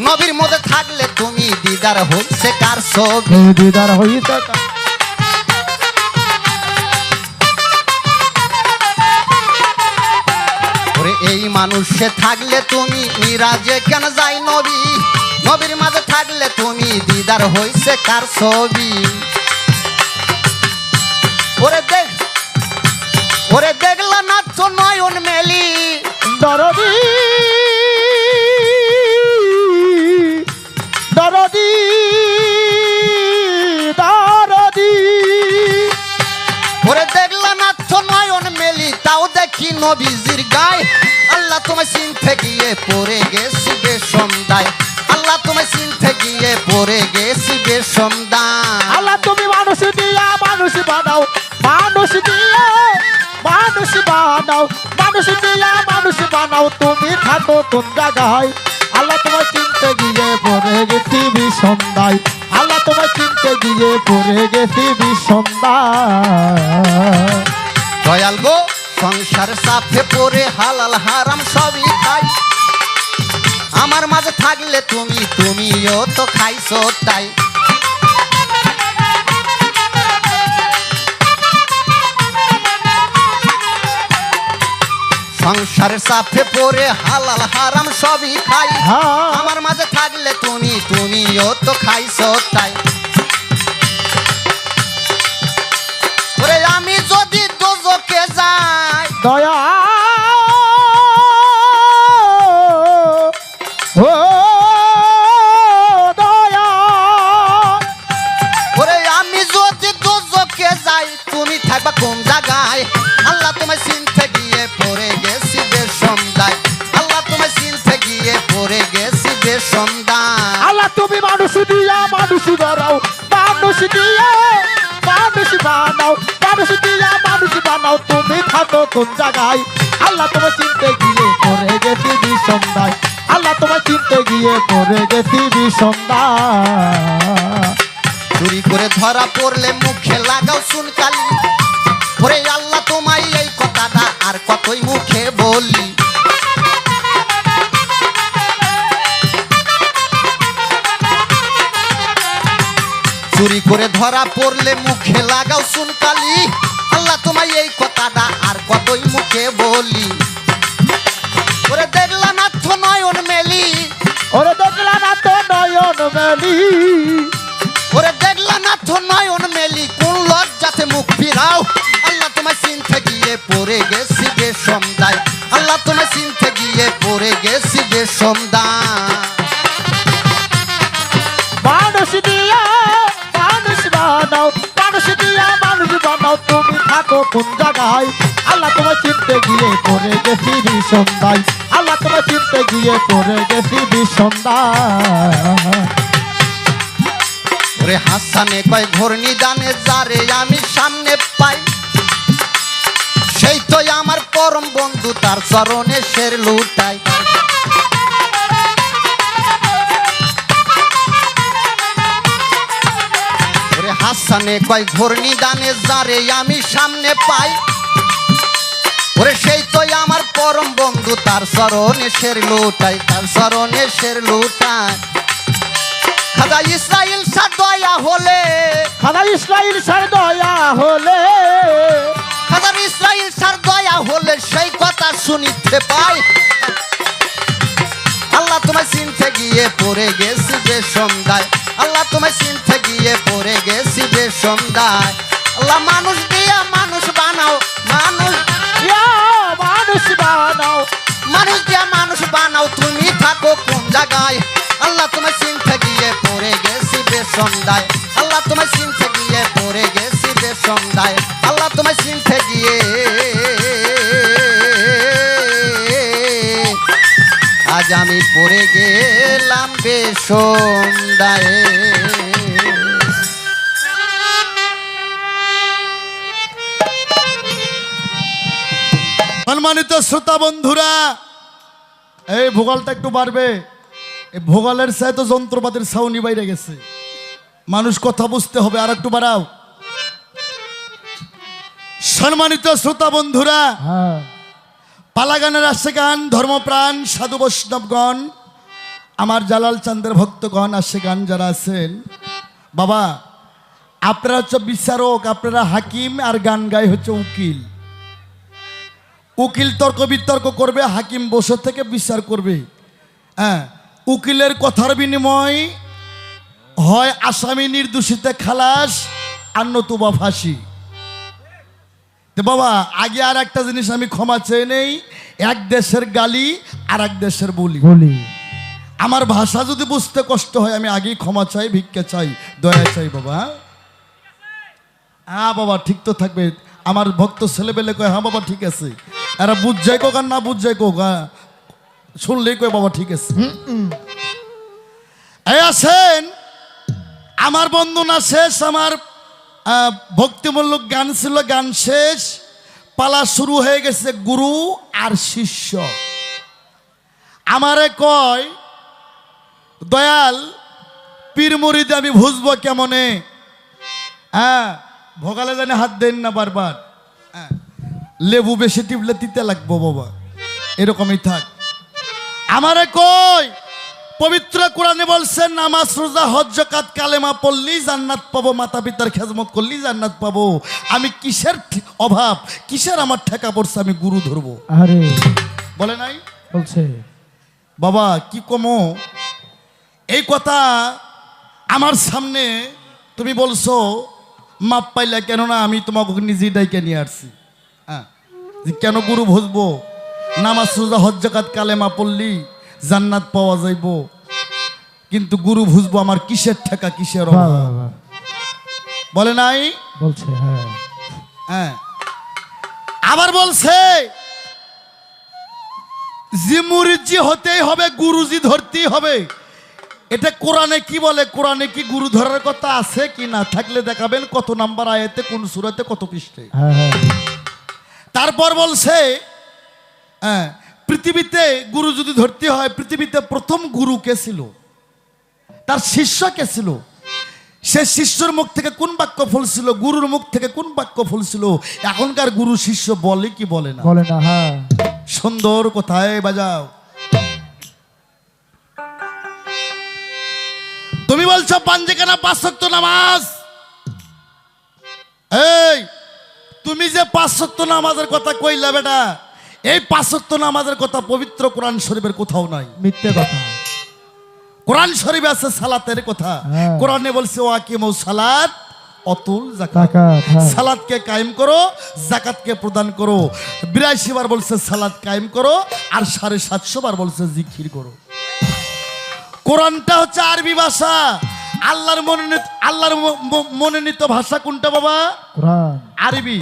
নবীর মধ্যে থাকলে তুমি দিদার হচ্ছে কার ছবি দিদার হইতে ওরে এই মানুষে থাকলে তুমি মিরাজে কেন যাই নবী নবীর মাঝে থাকলে তুমি দিদার হইছে কার ছবি ওরে দেখলা না তো নয়ন মেলি দরদি দরদি দরদি ওরে দেখলা না তো নয়ন মেলি তাও দেখি নবীজির গায় আল্লাহ তোমায় চিনতে গিয়ে পড়ে গেছি বেশম দায় আল্লাহ তোমায় চিনতে গিয়ে পড়ে গেছি বেশম দায় আল্লাহ তুমি মানুষ দিয়া মানুষ বানাও মানুষ দিয়া মানুষ বানাও মানুষ দিয়া মানুষ বানাও তুমি থাকো কোন জায়গায় আল্লাহ তোমার চিনতে গিয়ে পড়ে গেছি বিষন্দায় আল্লাহ তোমার চিনতে গিয়ে পড়ে গেছি বিষন্দায় দয়াল গো সংসার সাথে পড়ে হালাল হারাম সবই খাই আমার মাঝে থাকলে তুমিও তো খাইছো তাই সংসারের সাথে পড়ে হালাল হারাম সবই খাই হ্যাঁ। আমার মাঝে থাকলে তুমিও তো খাইছো তাই ওরে আমি যদি দোজকে যাই দয়া ও দয়া ওরে আমি যদি দোজকে যাই তুমি থাকবা কোন জায়গায় আল্লাহ তোমায় চিনতে গিয়ে পড়ে গেছি বেশম দায় আল্লাহ তোমায় চিনতে গিয়ে পড়ে গেছি বেশম দায় আল্লাহ তুমি মানুষ দিয়া মানুষ বানাও মানুষ দিয়া মানুষ বানাও মানুষ দিয়া মানুষ বানাও তুমি থাকো কোন জায়গায় আল্লাহ তোমার চিনতে গিয়ে পড়ে গেছি বিষন্দায় আল্লাহ তোমার চিনতে গিয়ে পড়ে গেছি বিষন্দায় চুরি করে ধরা পড়লে মুখে লাগাও সুনকালি ওরে আল্লাহ তোমায় এই কথাটা আর কতই মুখে বলি চুরি করে ধরা পড়লে মুখে লাগাও সুনকালি আল্লাহ তোমায় এই কথাটা আর কতই মুখে বলি ওরে দেখলা না তো নয়ন মেলি ওরে দেখলা না তো নয়ন মেলি ওরে দেখলা না তো নয়ন মেলি কোন লজ্জাতে মুখ ফিরাও আল্লাহ তোমায় চিনতে গিয়ে পড়ে গেছি বেশম দায় আল্লাহ তোমায় চিনতে গিয়ে পড়ে গেছি বেশম দায় মানুষ দিয়া মানুষ বানাও মানুষ দিয়া মানুষ বানাও তুমি থাকো কোন জায়গায় আল্লাহ তোমার চিনতে গিয়ে পড়ে গেছি বিষন্দায় আল্লাহ তোমার চিনতে গিয়ে পড়ে গেছি বিষন্দায় ওরে হাসানে কয় ঘূর্ণি দানে যারে আমি সামনে পাই সেই তো আমার পরম বন্ধু তার চরণে শের লুটাই ওরে হাসানে কয় ঘূর্ণি দানে যারে আমি সামনে পাই ওরে সেই তো আমার পরম বন্ধু, তার চরণে শের লুটাই, তার চরণে শের লুটাই। খাজা ইসরাইল শাহ দয়া হলে, খাজা ইসরাইল সার দয়া হলে, খাজা ইসরাইল শাহ দয়া হলে সেই কথা শুনিতে পাই। আল্লাহ তোমায় চিনতে গিয়ে পড়ে গেছি বেসন্ধায়, আল্লাহ তোমায় চিনতে গিয়ে পড়ে গেছি বেসন্ধায়। আল্লাহ মানুষ দিয়া মানুষ বানাও, মানুষ ইয়া মানুষ বানাও, মানুষ দিয়া মানুষ বানাও, তুমি থাকো কোন জায়গায়? আল্লাহ তোমায় চিনতে গিয়ে পড়ে গেছি বেসন্ধায়, আল্লাহ তোমায় চিনতে গিয়ে পড়ে গেছি বেসন্ধায়, আল্লাহ তোমায় চিনতে গিয়ে আজ আমি পড়ে গেলাম বেসন্ধায়। সম্মানিত শ্রোতা বন্ধুরা, এই ভোগালটা একটু বাড়বে। এই ভোগালের সাথে তো যন্ত্রপাতির ছাউনি বাইরে গেছে, মানুষ কথা বুঝতে হবে, আর একটু বাড়াও। সম্মানিত শ্রোতা বন্ধুরা, হ্যাঁ পালাগানের আসছে গান, ধর্মপ্রাণ সাধু বৈষ্ণবগণ, আমার জালাল চাঁদের ভক্তগণ আসছে গান যারা আছেন, বাবা আপনারা হচ্ছে বিচারক, আপনারা হাকিম, আর গান গায় হচ্ছে উকিল। উকিল তর্ক বিতর্ক করবে, হাকিম বসে থেকে বিচার করবে। হ্যাঁ, উকিলের কথার বিনিময় হয় আসামি নির্দোষিতে খালাস আর নতুবা ফাঁসি। তো বাবা আগে আর একটা জিনিস আমি ক্ষমা চেয়ে নেই, এক দেশের গালি আর এক দেশের বলি। বলি আমার ভাষা যদি বুঝতে কষ্ট হয় আমি আগেই ক্ষমা চাই, ভিক্ষা চাই, দয়া চাই বাবা। হ্যাঁ বাবা ঠিক তো থাকবে। আমার ভক্ত ছেলেবেলে কয় হ্যাঁ বাবা ঠিক আছে, এরা বুঝ যায় কোক আর না বুঝ যায় কোক, হ্যাঁ শুনলেই কয় বাবা ঠিক আছে। এই আছেন আমার বন্দনা শেষ, আমার ভক্তিমূলক গান ছিল, গান শেষ, পালা শুরু হয়ে গেছে গুরু আর শিষ্য। আমারে কয় দয়াল পীর মুরিদ আমি বুঝবো কেমনে? হ্যাঁ ভোগালে জানে হাত দেন না বারবার, হ্যাঁ লেবু বেশি টিপলে তিতে লাগবো বাবা, এরকমই থাক। আমারে কয় পবিত্র কোরআনে বলছেন নামাজ রোজা হজ যাকাত কালেমা পড়লি জান্নাত পাবো, মাতা পিতার খেদমত করলি জান্নাত পাবো। আমি কিসের অভাব, কিসের আমার ঠেকা পড়ছে আমি গুরু ধরবো? আরে বলে নাই বলছে বাবা কি কমো এই কথা আমার সামনে তুমি বলছো মাপ পাইলা, কেননা আমি তোমাকে নিজেই ডাইকে নিয়ে আসছি। হ্যাঁ যে কেন গুরু বুঝবো, নামাজ রোজা হজ যাকাত কালেমা পড়লি জান্নাত পাওয়া যাইব, কিন্তু গুরু বুঝবো আমার কিসের ঠেকা কিসের বাহ, অভাব? বাহ, বাহ। বলে নাই? বলছে হ্যাঁ হ্যাঁ আবার বলছে জি মুরিদজি হতেই হবে, গুরুজি ধরতেই হবে। এটা কোরআনে কি বলে? কোরআনে কি গুরু ধরার কথা আছে কি? না থাকলে দেখাবেন কত নাম্বার আয়াতে, কোন সূরাতে, কত পৃষ্ঠে। হ্যাঁ হ্যাঁ তারপর বলছে হ্যাঁ পৃথিবীতে গুরু যদি ধরতে হয়, পৃথিবীতে প্রথম গুরু কে ছিল, তার শিষ্য কে ছিল, সে শিষ্যর মুখ থেকে কোন বাক্য ফলছিল, গুরুর মুখ থেকে কোন বাক্য ফলছিল? এখনকার গুরু শিষ্য বলে কি বলে না? বলে না। হ্যাঁ সুন্দর কোথায় বাজাও। তুমি বলছো পাঞ্জেখানা 5 ওয়াক্ত নামাজ, এই তুমি যে 5 ওয়াক্ত নামাজের কথা কইলা বেটা, এই 5 ওয়াক্ত নামাজের কথা পবিত্র কোরআন শরীফের কোথাও নাই। মিথ্যে কথা। কোরআন শরীফে আছে সালাতের কথা, হ্যাঁ। কোরআনে বলছে ওয়াকিমু সালাত অতুল যাকাত, যাকাত, হ্যাঁ। সালাতকে কায়েম করো, যাকাতকে প্রদান করো। 82 বার বলছে সালাত কায়েম করো, আর 750 বার বলছে জিকির করো। কোরআনটা হচ্ছে আরবি ভাষা, আল্লাহর মনোনীত ভাষা কোনটা বাবা? কোরআন আরবি।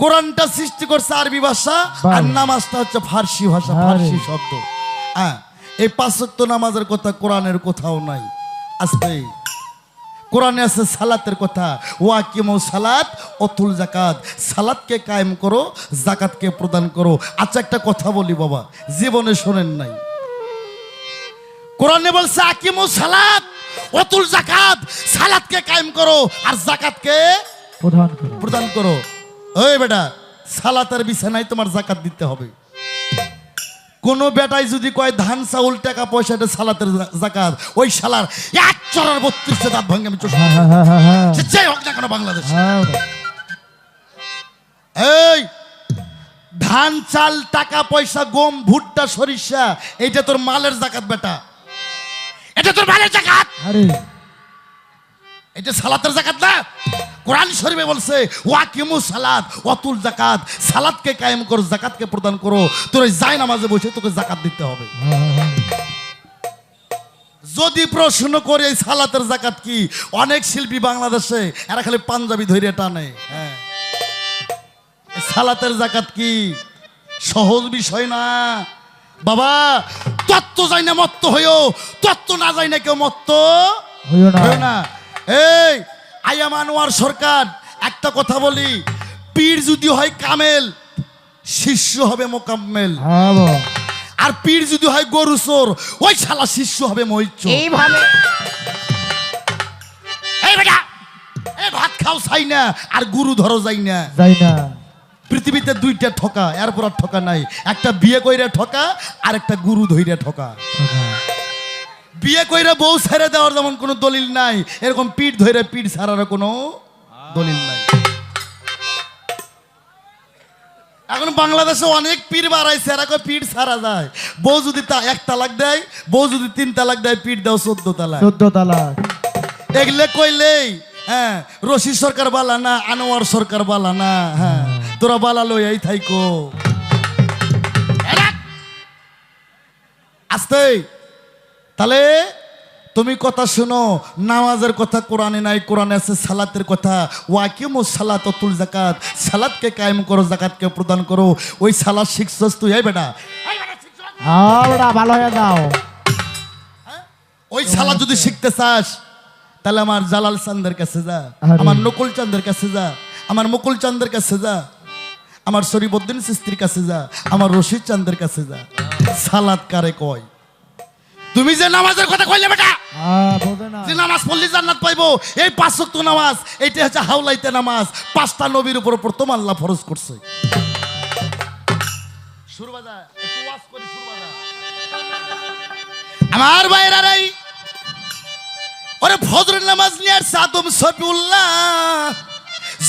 কোরআনটা সৃষ্টি করছে আরবি ভাষা, আর নামাজটা হচ্ছে ফার্সি ভাষা, আরে। ফার্সি শব্দ। হ্যাঁ এই 5 ওয়াক্ত নামাজের কথা কোরআনের কোথাও নাই। আসবে কোরআনে আছে সালাতের কথা, ওয়াকিমু সালাত অতুল যাকাত, সালাতকে কায়েম করো, যাকাতকে প্রদান করো। আচ্ছা একটা কথা বলি বাবা, জীবনে শোনেন নাই? কোরআনে বলছে আকিমু সালাত অতুল যাকাত, সালাতকে কায়েম করো আর যাকাতকে প্রধান করে প্রদান করো। ওই বেটা সালাতের বিছানায় তোমার জাকাত দিতে হবে। কোনো বেটাই যদি কয় ধান চাউল টাকা পয়সা এটা সালাতের জাকাত, ওই শালার 1/32 দাঁত ভাঙে আমি চোখ সে যাই হোক না কেন বাংলাদেশ। হ্যাঁ এই ধান চাল টাকা পয়সা গম ভুট্টা সরিষা এইটা তোর মালের জাকাত বেটা, এটা তোর মালের জাকাত, আরে এটা সালাতের জাকাত না। কোরআন শরীফে বলছে ওয়াকিমু সালাত ওয়াতুল জাকাত, সালাতকে কায়েম করো জাকাতকে প্রদান করো। তোর ওই যায় নামাজে বসে তোকে জাকাত দিতে হবে। যদি প্রশ্ন করে এই সালাতের জাকাত কি, অনেক শিল্পী বাংলাদেশে এরা খালি পাঞ্জাবি ধরে টানে। হ্যাঁ, এই সালাতের জাকাত কি সহজ বিষয় না বাবা। তত্ত্ব যাই না মত্ত হইও, তত্ত্ব না যাই না কেউ মত্ত হইও না। হইও না। এই আইয়াম আনোয়ার সরকার একটা কথা বলি, পীর যদি হয় কামেল শিষ্য হবে মোকাম্মেল, হ্যাঁ বাবা। আর পীর যদি হয় গরু চোর ওই শালা শিষ্য হবে মহিচোর। এইভাবে এই বেটা এই ভাত খাও চাই না আর গুরু ধরো যাই না। যাই না। পৃথিবীতে দুইটা ঠকা, এরপর আর ঠকা নাই। একটা বিয়ে কইরা ঠকা আর একটা গুরু ধইরা ঠকা। বিয়ে কইরা বউ ছেড়ে দেওয়ার যেমন কোনো দলিল নাই, এরকম পিঠ ধরে পিঠ ছাড়ার কোনো দলিল নাই। এখন বাংলাদেশে অনেক পীর বাড়াইছে, এরা কই পিঠ ছাড়া যায়। বউ যদি এক তালাক দেয়, বউ যদি 3 তালাক দেয়, পিঠ দাও 14 তালাক। 14 তালাক। এগুলো কইলেই হ্যাঁ রশিদ সরকার বালা না, আনোয়ার সরকার বালা না। হ্যাঁ তোরা বালা লই এই থাইকো আস্তে। তাহলে তুমি কথা শোনো, নামাজের কথা কোরআনে নাই, কোরআনে আছে সালাতের কথা। ওয়াকিমুস সালাত ওয়াতুল জাকাত, সালাতকে কায়েম করো জাকাতকে প্রদান করো। ওই সালাত শিখছস তুই এই বেটা, হ্যাঁ বেটা ভালো হয়ে যাও। ওই সালাত যদি শিখতে চাস তাহলে আমার জালাল চাঁদের কাছে যা, আরে। আমার নকুল চাঁদের কাছে যা, আমার মুকুল চাঁদের কাছে যা, আমার শরীফউদ্দিন চিশতির কাছে যা, আমার রশিদ চাঁদের কাছে যা। সালাত কারে কয়? তুমি যে নামাজের কথা কইলে বেটা, হ্যাঁ বোঝে না। যে নামাজ পড়লে জান্নাত পাইবো, এই 5 ওয়াক্ত নামাজ এইটা হচ্ছে হাওলাইতে নামাজ। 5টা নবীর উপর প্রথম আল্লাহ ফরজ করছে। সুর বাজা, একটু ওয়াজ করি, সুর বাজা। আমার ভাইরা রে, ওরে ফজরের নামাজ নিয়ে আসছে আদম সফিউল্লাহ,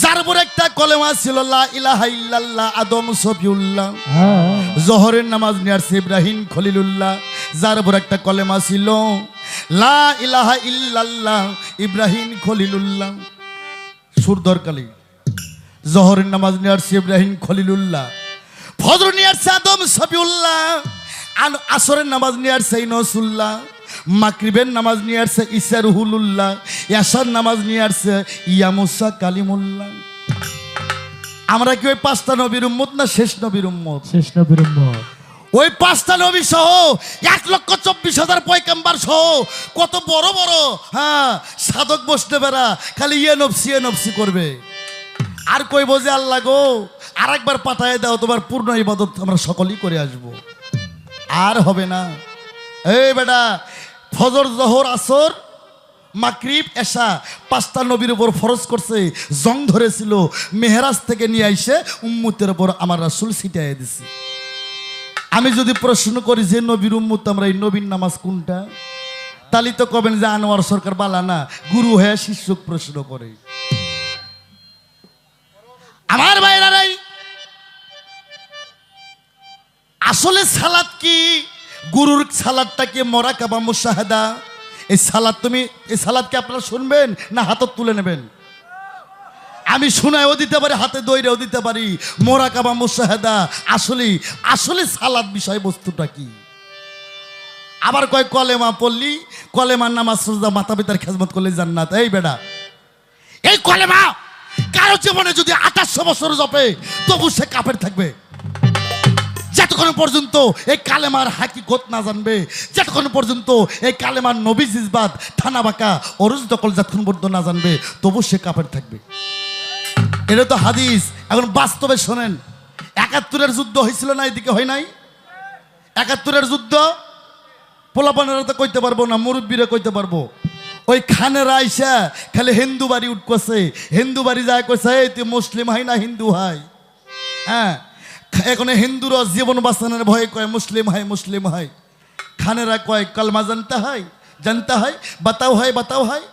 যার উপর একটা কলেমা ছিল লা ইলাহা ইল্লাল্লাহ, আদম সফিউল্লাহ। হ্যাঁ জোহরের নামাজ নিয়ে আসছে ইব্রাহিম খলিলুল্লাহ, যার উপর একটা কলেমা ছিল লা ইলাহা ইল্লাল্লাহ, ইব্রাহিম খলিলুল্লাহ। সুর দরকালি। জোহরের নামাজ নিয়ে আসছে ইব্রাহিম খলিলুল্লাহ, ফজর নিয়ে আসছে আদম সফিউল্লাহ, আসরের নামাজ নিয়ে আসছে ইনসুল্লাহ, মাগরিবের নামাজ নিয়ে আসছে ঈসা রুহুল্লাহ, ইয়াসার নামাজ নিয়ে আসছে ইয়া মুসা কালিমুল্লাহ। আমরা কি ওই 5টা নবীর উম্মত না শেষ নবীর উম্মত? শেষ নবীর উম্মত। ওই 5টা নবী সহ 1,24,000 পয়গম্বর সহ কত বড় বড় হ্যাঁ সাধক বসতে পারা খালি ইয়ে নফসি করবে আর কইব যে আল্লাহ গো আরেকবার পাঠায় দাও, তোমার পূর্ণ ইবাদত আমরা সকলেই করে আসব। আর হবে না। এই বেটা ফজর জোহর আসর মাগরিব এশা 5টা নবীর উপর ফরজ করছে, জং ধরেছিল, মেহরাজ থেকে নিয়ে আইসে উম্মতের উপর আমার রাসূল ছিটাইয়া দিছে। আমি যদি প্রশ্ন করি যে নবীর উম্মত আমরা, এই নবীর নামাজ কোনটা, তাহলে তো কবেন যে আনোয়ার সরকার বালা না, গুরু হয়ে শিষ্যক প্রশ্ন করে। আমার ভাইরা রে, আসলে সালাত কি? গুরুর সালাদটা কি মুরাকাবা মুশাহাদা? এই সালাদ তুমি, এই সালাদকে আপনারা শুনবেন না হাতত তুলে নেবেন? আমি শোনায়ও দিতে পারি, হাতে দইরেও দিতে পারি। মুরাকাবা মুশাহাদা আসলে আসলে সালাদ বিষয়বস্তুটা কি? আবার কয় কলেমা পড়লি, কলেমার নামাজ রোজা মাতা পিতার খেজমত করলে জান্নাত। এই বেটা, এই কলেমা কারো জীবনে যদি 2800 বছর জপে তবু সে কাফের থাকবে, যতক্ষণ পর্যন্ত এই কালেমার হাকিকত না জানবে, যতক্ষণ পর্যন্ত এই কালেমার নবী জিজবাত থানা বাঁকা অরুজ দখল যতক্ষণ পর্যন্ত না জানবে তবু সে কাফের থাকবে। এটা তো হাদিস। এখন বাস্তবে শোনেন, 71-এর যুদ্ধ হয়েছিল না? এদিকে হয় নাই? 71-এর যুদ্ধ পোলাপানেরা তো কইতে পারবো না, মুরব্বীরা কইতে পারবো। ওই খানেরা আইসা খালি হিন্দু বাড়ি উঠকছে, হিন্দু বাড়ি যায় কইছে এই তুই মুসলিম হয় না হিন্দু হয়। হ্যাঁ, এখন হিন্দুরা জীবন বাঁচানোর ভয়ে কয় মুসলিম হয় মুসলিম হয়, খানেরা কয় কলমা জানতে হয় বাতাও হয়।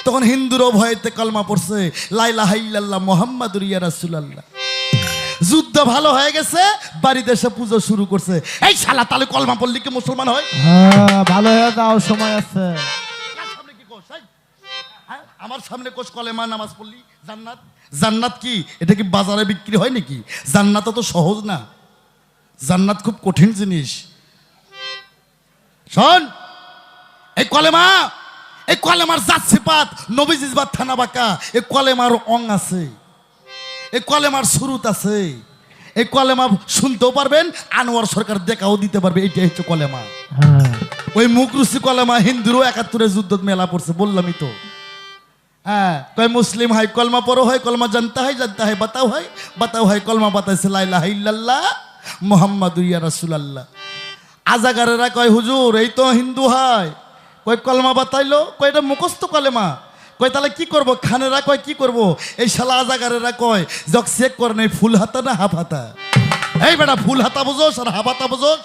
তখন হিন্দুরাও ভয়েতে কলমা পড়ছে লা ইলাহা ইল্লাল্লাহ মুহাম্মাদুর ইয়া রাসূলুল্লাহ। যুদ্ধ ভালো হয়ে গেছে, বাড়িতে এসে পুজো শুরু করছে। এই শালা তাহলে কলমা পড়লি কি মুসলমান হয়? হ্যাঁ, ভালো হয়ে যাও, সময় আছে। সামনে কি কোষ? হ্যাঁ, আমার সামনে কোষ কলেমা নামাজ পড়লি জান্নাত। জান্নাত কি এটা কি বাজারে বিক্রি হয় নাকি? জান্নাত তো সহজ না, জান্নাত খুব কঠিন জিনিস। শোন, এই কলেমার জাত সিফাত নবীজির বাত থানা বাঁকা, এই কলেমার অং আছে, এই কলেমার সুরুত আছে, এই কলেমা শুনতেও পারবেন, আনোয়ার সরকার দেখাও দিতে পারবে। এইটাই হচ্ছে কলেমা। হ্যাঁ, ওই মুখরুচি কলেমা হিন্দুরও 71-এ যুদ্ধ মেলা পড়ছে, বললামই তো। হ্যাঁ, কয় মুসলিম হয় কলমা পড়ো হয়, কলমা জানতে হয় বাতাও হয়, কলমা বাতাইছে লা ইলাহা ইল্লাল্লাহ মুহাম্মাদুর ইয়া রাসূলুল্লাহ। আজাগারেরা কয় হুজুর এই তো হিন্দু হয়, কয় কলমা বাতাইলো, কয় এটা মুখস্থ কলেমা, কয় তাহলে কি করব? খানেরা কয় কি করব? এই শালা আজাগারেরা কয় যক চেক করে নেই ফুল হাতা না হাফ হাতা। এই বেটা ফুল হাতা বোঝোস আর হাফ হাতা বোঝোস?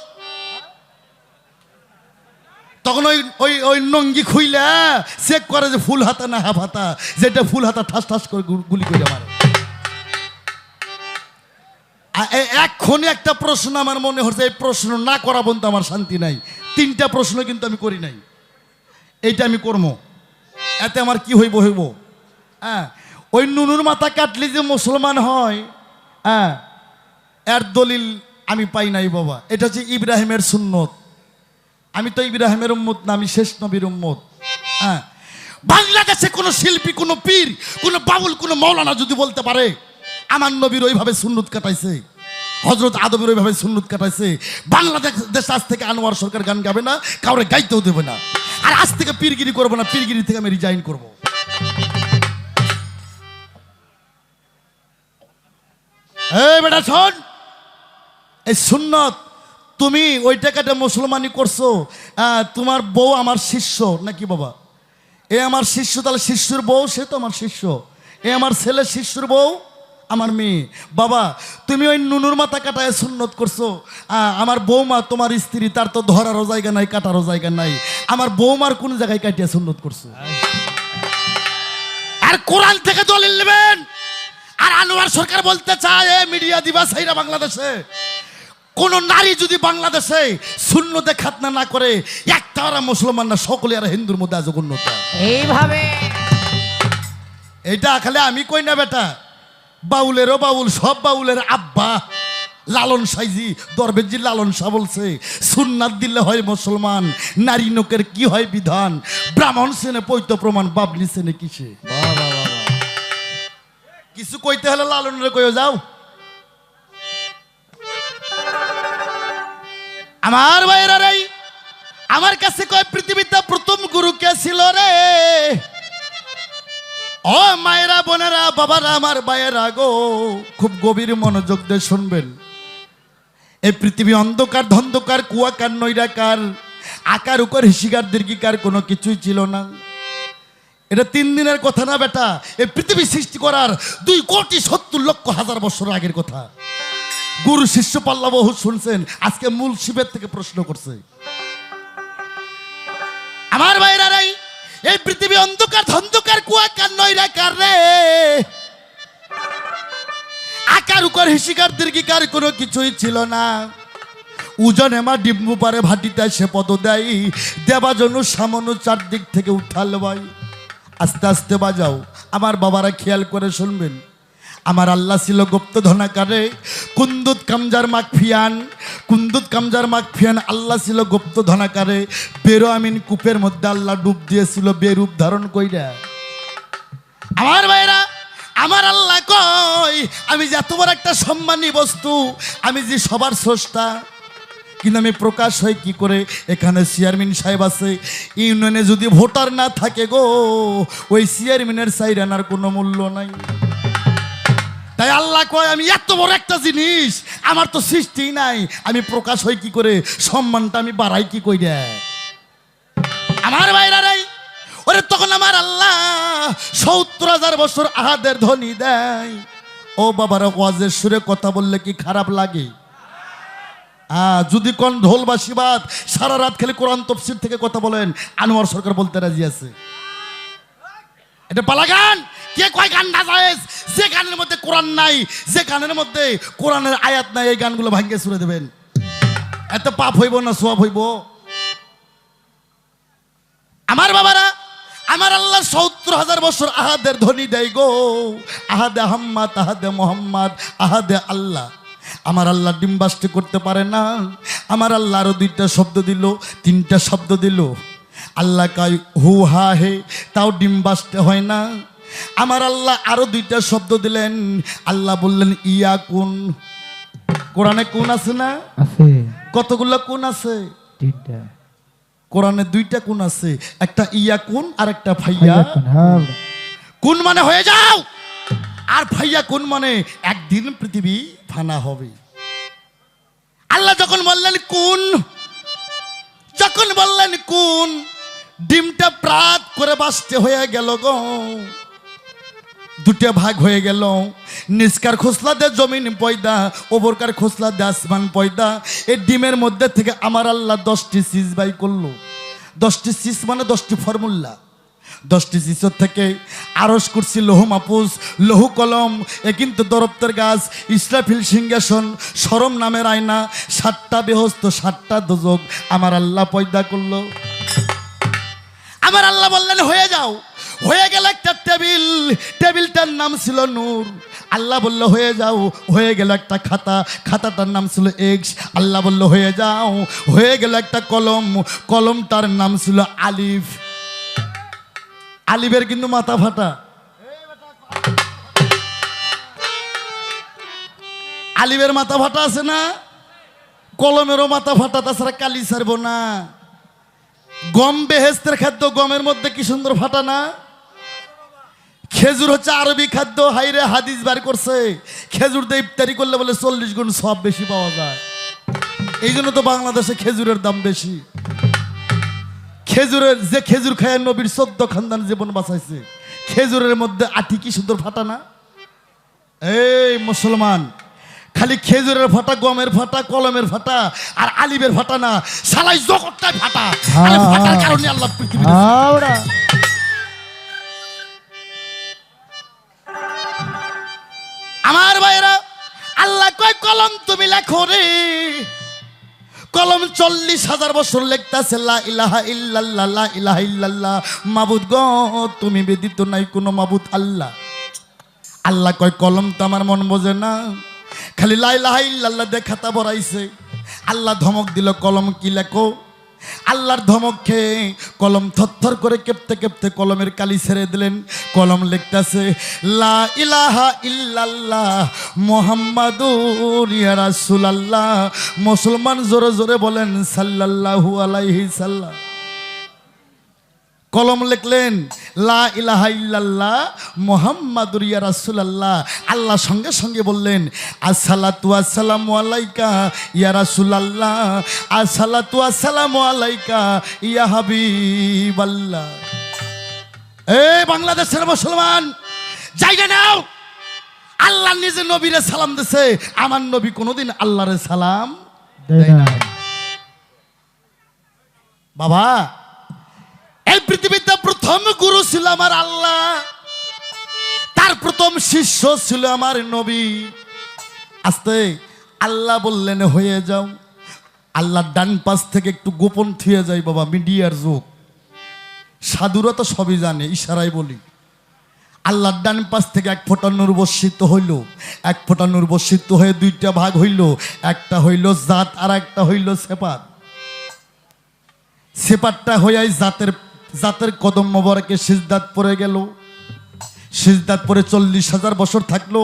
তখন ওই নঙ্গি খুইলা চেক করে যে ফুল হাতা না হাফ হাতা, যেটা ফুল হাতা ঠাস ঠাস করে গুলি করে মারে। এক্ষণে একটা প্রশ্ন আমার মনে হচ্ছে, এই প্রশ্ন না করা পর্যন্ত আমার শান্তি নাই। 3টা প্রশ্ন কিন্তু আমি করি নাই, এইটা আমি করবো। এতে আমার কি হইব? হ্যাঁ, ওই নুনুর মাথা কাটলে যে মুসলমান হয়, হ্যাঁ, এর দলিল আমি পাই নাই বাবা। এটা হচ্ছে ইব্রাহিমের সুন্নত। আমি তো ইব্রাহিমের উম্মত না, আমি শেষ নবীর উম্মত। হ্যাঁ, বাংলাদেশে কোনো শিল্পী, কোনো পীর, কোনো বাউল, কোনো মৌলানা যদি বলতে পারে আমার নবীর ওইভাবে সুন্নত কাটাইছে, হযরত আদমের ওইভাবে সুন্নত কাটাইছে, বাংলাদেশ আজ থেকে আনোয়ার সরকার গান গাবে না, কাউরে গাইতেও দেবে না। আর আজ থেকে পীরগিরি করবো না, পীরগিরি থেকে আমি রিজাইন করবো। এই বেটা শোন, এই সুন্নত তুমি ওই টাকাটা মুসলমানি করছো, তোমার বউ আমার শিষ্য নাকি বাবা? এ আমার শিষ্য, তাহলে শিষ্যর বউ সে তো আমার শিষ্য। এ আমার ছেলে, শিষ্যর বউ আমার মেয়ে। বাবা তুমি ওই নুনুর মাথা কাটায় সুন্নত করছো, আমার বৌমা তোমার স্ত্রী, তার তো ধরারও জায়গা নাই, কাটারও জায়গা নাই। আমার বৌমার কোন জায়গায় কাটিয়ে সুন্নত করছো? আর কোরআন থেকে দলিল নেবেন। আর আনোয়ার সরকার বলতে চায় মিডিয়া দিবা সাইরা বাংলাদেশে কোন নারী যদি বাংলাদেশে সুন্নতে খাতনা না করে, একটা আর মুসলমান না, সকলে আর হিন্দুর মধ্যে আজ উন্নত। এইভাবে এইটা খালি আমি কই না বেটা, বাউলেরও বাউল, সব বাউলের আব্বা লালন সাইজি দরবেজি লালন শাহ বলছে সুন্নাত দিলে হয় মুসলমান, নারী নোকের কি হয় বিধান, ব্রাহ্মণ সেনে পৈত প্রমাণ, বাবলি সেনে কিসে। কিছু কইতে হলে লালনের কইও যাও। আমার ভাইরা রে, আমার কাছে কয় পৃথিবীতে প্রথম গুরু কে ছিল রে? ও মায়েরা, বোনেরা, বাবারা, আমার ভাইয়েরা গো, খুব গভীর মনোযোগ দিয়ে শুনবেন। এই পৃথিবী অন্ধকার, ধন্ধকার, কুয়াকার, নৈরাকার, আকার উকার, হিসিকার, দীর্ঘিকার কোনো কিছুই ছিল না। এটা 3 দিনের কথা না বেটা, এই পৃথিবী সৃষ্টি করার 2,70,00,000 বছর আগের কথা। গুরু শিষ্য পাল্লা বহু শুনছেন, আজকে মূল শিবের থেকে প্রশ্ন করছে। আমার ভাইরা রে, এই পৃথিবী অন্ধকার, ধন্ধকার, কুয়াকার, নৈরাকার রে, আকার উকার, হিসিকার, দীর্ঘিকার কোনো কিছুই ছিল না। উজনে মা ডিম্বু পারে ভাটিতে সে পদ দেয়, দেবাজনু সামনু চারদিক থেকে উঠাল ভাই। আস্তে আস্তে বাজাও আমার বাবারা, খেয়াল করে শুনবেন। আমার আল্লাহ ছিল গুপ্ত ধনাকারে, কুন্দুত কামজার মাকফিয়ান, আল্লাহ ছিল গুপ্ত ধনাকারে। বেরো আমিন কূপের মধ্যে আল্লাহ ডুব দিয়েছিল বেরূপ ধারণ কইরা। আমার ভাইরা, আমার আল্লাহ কই আমি যে এত বড় একটা সম্মানী বস্তু, আমি যে সবার স্রষ্টা, কিন্তু আমি প্রকাশ হয় কি করে? এখানে চেয়ারম্যান সাহেব আছে, ইউনিয়নে যদি ভোটার না থাকে গো, ওই চেয়ারম্যানের সাইরানার কোনো মূল্য নাই। তাই আল্লাহ কয় আমি এত বড় একটা জিনিস, আমার তো সৃষ্টি নাই, আমি প্রকাশ হই কি করে? সম্মানটা আমি বাড়াই কি কইরা? আমার ভাইরা রে, ওরে তখন আমার আল্লাহ 70,000 বছর আহাদের ধ্বনি দেয়। ও বাবারা, ওয়াজের সুরে কথা বললে কি খারাপ লাগে? যদি কোন ঢোল বা শিবাত সারা রাত খেলে কোরআন তফসির থেকে কথা বলেন, আনোয়ার সরকার বলতে রাজি আছে। এটা পালা গান। কে কয় গান না জায়েজ? যে গানের মধ্যে কোরআন নাই, যে গানের মধ্যে কোরআনের আয়াত নাই, এই গানগুলো ভাঙ্গে ছুড়ে দেবেন। এত পাপ হইব না সোয়াব হইব? আমার বাবারা, আমার আল্লাহ 70,000 বছর আহাদের ধ্বনি দেয় গো। আহাদে আহম্মদ, আহাদে মোহাম্মদ, আহাদে আল্লাহ। আমার আল্লাহ ডিম্বাস্টি করতে পারে না। আমার আল্লাহ আরো 2টা শব্দ দিল, 3টা শব্দ দিল। আল্লাহ কাই হু হা হে, তাও ডিম্বাস্টে হয় না। আমার আল্লাহ আরো 2টা শব্দ দিলেন। আল্লাহ বললেন ইয়া কুন। কোরআনে কোন আছে না? আছে কতগুলো কোন আছে? 3টা। কোরআনে 2টা কোন আছে, একটা ইয়া কুন আর একটা ফাইয়া কুন। মানে হয়ে যাও, আর ফাইয়া কুন মানে একদিন পৃথিবী ফানা হবে। আল্লাহ যখন বললেন কুন, যখন বললেন কুন, ডিমটা প্রাত করে বাঁচতে হয়ে গেল গো। 2টা ভাগ হয়ে গেল। নিচকার খোসলা দে জমিন পয়দা, ওপরকার খোসলা দে আসমান পয়দা। এই ডিমের মধ্যে থেকে আমার আল্লাহ 10টি সিজ বাই করলো। 10টি সিজ মানে 10টি ফর্মুলা। 10টি সিজর থেকে আরশ কুরসি, লৌহ মাহফুজ, লৌহ কলম, এ কিন্তু দরপ্তের গাছ, ইসরাফিল সিংহাসন, শরম নামের আয়না, 7টা বেহস্ত, 7টা দোজক আমার আল্লাহ পয়দা করলো। আমার আল্লাহ বললেন হয়ে যাও। হয়ে গেল একটা টেবিল, টেবিলটার নাম ছিল নূর। আল্লাহ বলল হয়ে যাও। হয়ে গেল একটা খাতা, খাতাটার নাম ছিল এক্স। আল্লাহ বলল হয়ে যাও। হয়ে গেল একটা কলম, কলমটার নাম ছিল আলিফ। আলিফের কিন্তু মাথা ফাটা। আলিফের মাথা ফাটা আছে না? কলমেরও মাথা ফাটা, তাছাড়া কালি ছাড়ব না। গম বেহেস্তের খাদ্য, গমের মধ্যে কি সুন্দর ফাটা না? খেজুর হচ্ছে আরবি খাদ্য। হাইরে হাদিস বার করছে খেজুর দিয়ে ইফতারি করলে বলে 40 গুণ সব বেশি পাওয়া যায়। এই জন্য তো বাংলাদেশে খেজুরের দাম বেশি। খেজুরের যে খেজুর খায় নবীর 14 খানদান জীবন বাঁচাইছে, খেজুরের মধ্যে আটি কি সুন্দর ফাটা না? এই মুসলমান, খালি খেজুরের ফাটা, গমের ফাটা, কলমের ফাটা আর আলিবের ফাটা না, সালাই জগৎটাই ফাটা। আর ফাটার কারণে আল্লাহ পৃথিবী। আমার ভাইরা, আল্লাহ কয় কলম তুমি লেখো রে। কলম 40,000 বছর লিখতাছে লা ইলাহা ইল্লাল্লাহ, লা ইলাহা ইল্লাল্লাহ। মাবুদ গো, তুমি ব্যতীত নাই কোনো মাবুদ আল্লাহ। আল্লাহ কয় কলম তো আমার মন বোঝে না, খালি লা ইলাহা ইল্লাল্লাহ দিয়ে খাতা ভরাইছে। আল্লাহ ধমক দিল কলম কি লেখো। আল্লাহর ধমক খেয়ে কলম থরথর করে কেঁপতে কেঁপতে কলমের কালি ছেড়ে দিলেন। কলম লিখতেছে লা ইলাহা ইল্লাল্লাহ মুহাম্মাদুর ইয়া রাসূলুল্লাহ। মুসলমান জোরে জোরে বলেন সাল্লাল্লাহু আলাইহি সাল্লাম। কলম লিখলেন লা ইলাহা ইল্লাল্লাহ মুহাম্মাদুর ইয়া রাসূলুল্লাহ। আল্লাহ সঙ্গে সঙ্গে বললেন আসসালাতু আসসালামু আলাইকা ইয়া রাসূলুল্লাহ, আসসালাতু আসসালামু আলাইকা ইয়া হাবিবাল্লাহ। এই বাংলাদেশের মুসলমান, জায়গা নাও। আল্লাহ নিজে নবীরে সালাম দিছে। আমার নবী কোনোদিন আল্লাহরে সালাম দেয় না। বাবা, এই পৃথিবীতে প্রথম গুরু ছিল আমার আল্লাহ, তার প্রথম শিষ্য ছিল আমার নবী। আস্তে আল্লাহ বললেন হয়ে যাও। আল্লাহ ডান পাশ থেকে একটু গোপন থুয়ে যায় বাবা, মিডিয়ার যুগ, সাধুরা তো সবই জানে, ইশারাই বলি। আল্লাহর ডান পাশ থেকে 1 ফোঁটা নূর বর্ষিত হইল। 1 ফোঁটা নূর বর্ষিত হয়ে 2টা ভাগ হইল। একটা হইল জাত আর একটা হইল সেপাত। সেপাতটা হইয়াই জাতের কদম মোবারকে সিজদাত পড়ে গেল। সিজদাত পড়ে 40,000 বছর থাকলো।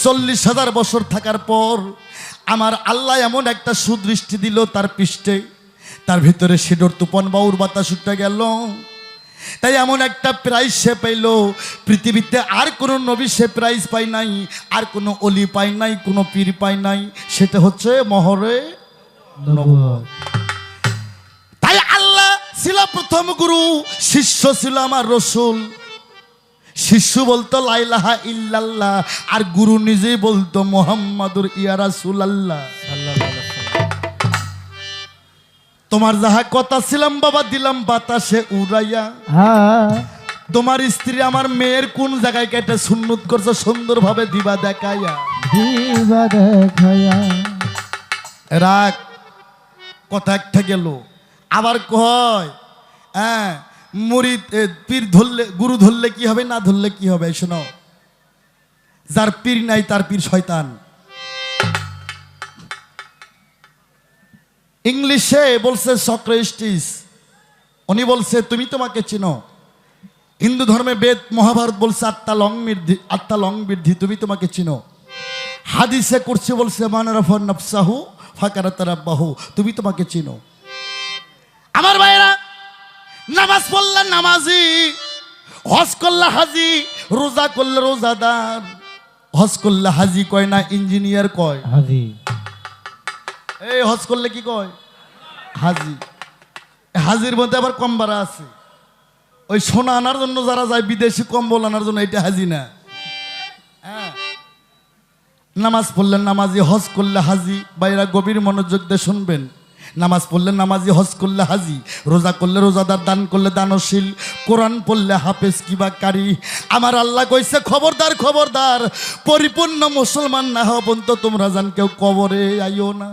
40,000 বছর থাকার পর আমার আল্লাহ এমন একটা সুদৃষ্টি দিল তার পৃষ্ঠে, তার ভিতরে সিডর তুপন বাউর বাতাস উঠে গেল। তাই এমন একটা প্রাইজ সে পাইল, পৃথিবীতে আর কোনো নবী সে প্রাইজ পায় নাই, আর কোনো অলি পায় নাই, কোনো পীর পায় নাই। সেটা হচ্ছে মহরে নবুয়ত। তাই আল্লাহ ছিল প্রথম গুরু, শিষ্য ছিল আমার রসুল। শিষ্য বলতো লা ইলাহা ইল্লাল্লাহ, আর গুরু নিজেই বলতো মুহাম্মাদুর ইয়া রাসূলুল্লাহ। তোমার যাহা কথা ছিলাম বাবা দিলাম বাতাসে উড়াইয়া। হ্যাঁ তোমার স্ত্রী আমার মেয়ের কোন জায়গায় কেটে সুন্নত করছো সুন্দরভাবে দিবা দেখাইয়া। দিবা দেখায়া। রাগ কথা একটা গেল, আবার কয় হ্যাঁ মুরিদ পীর ধরলে গুরু ধরলে কি হবে, না ধরলে কি হবে। শোনো, যার পীর নাই তার পীর শয়তান। ইংলিশে বলছে সক্রেটিস, উনি বলছে তুমি তোমাকে চিনো। হিন্দু ধর্মে বেদ মহাভারত বলছে আত্মা লং বৃদ্ধি, তুমি তোমাকে চিনো। হাদিসে করছে বলছে মানারাফা নফসাহু ফাকারাত রাব্বাহু, তুমি তোমাকে চিনো। আমার ভাইরা, নামাজ পড়লে নামাজি, হজ করলে হাজি, রোজা করলে রোজাদার। হজ করলে হাজি কয় না, ইঞ্জিনিয়ার কয়। হাজি এই হজ করলে কি কয়? হাজি। হাজির মধ্যে আবার কম বাড়া আছে। ওই সোনা আনার জন্য যারা যায় বিদেশি কম্বল আনার জন্য, এটা হাজি না। হ্যাঁ, নামাজ পড়লেন নামাজি, হজ করলে হাজি। বাইরা গভীর মনোযোগ দিয়ে শুনবেন। নামাজ পড়লে নামাজি, হজ করলে হাজি, রোজা করলে রোজাদার, দান করলে দানশীল, কোরআন পড়লে হাফেজ কিবা কারি। আমার আল্লাহ কইছে খবরদার খবরদার, পরিপূর্ণ মুসলমান না হও পর্যন্ত তোমরা জান কেউ কবরে আইও না।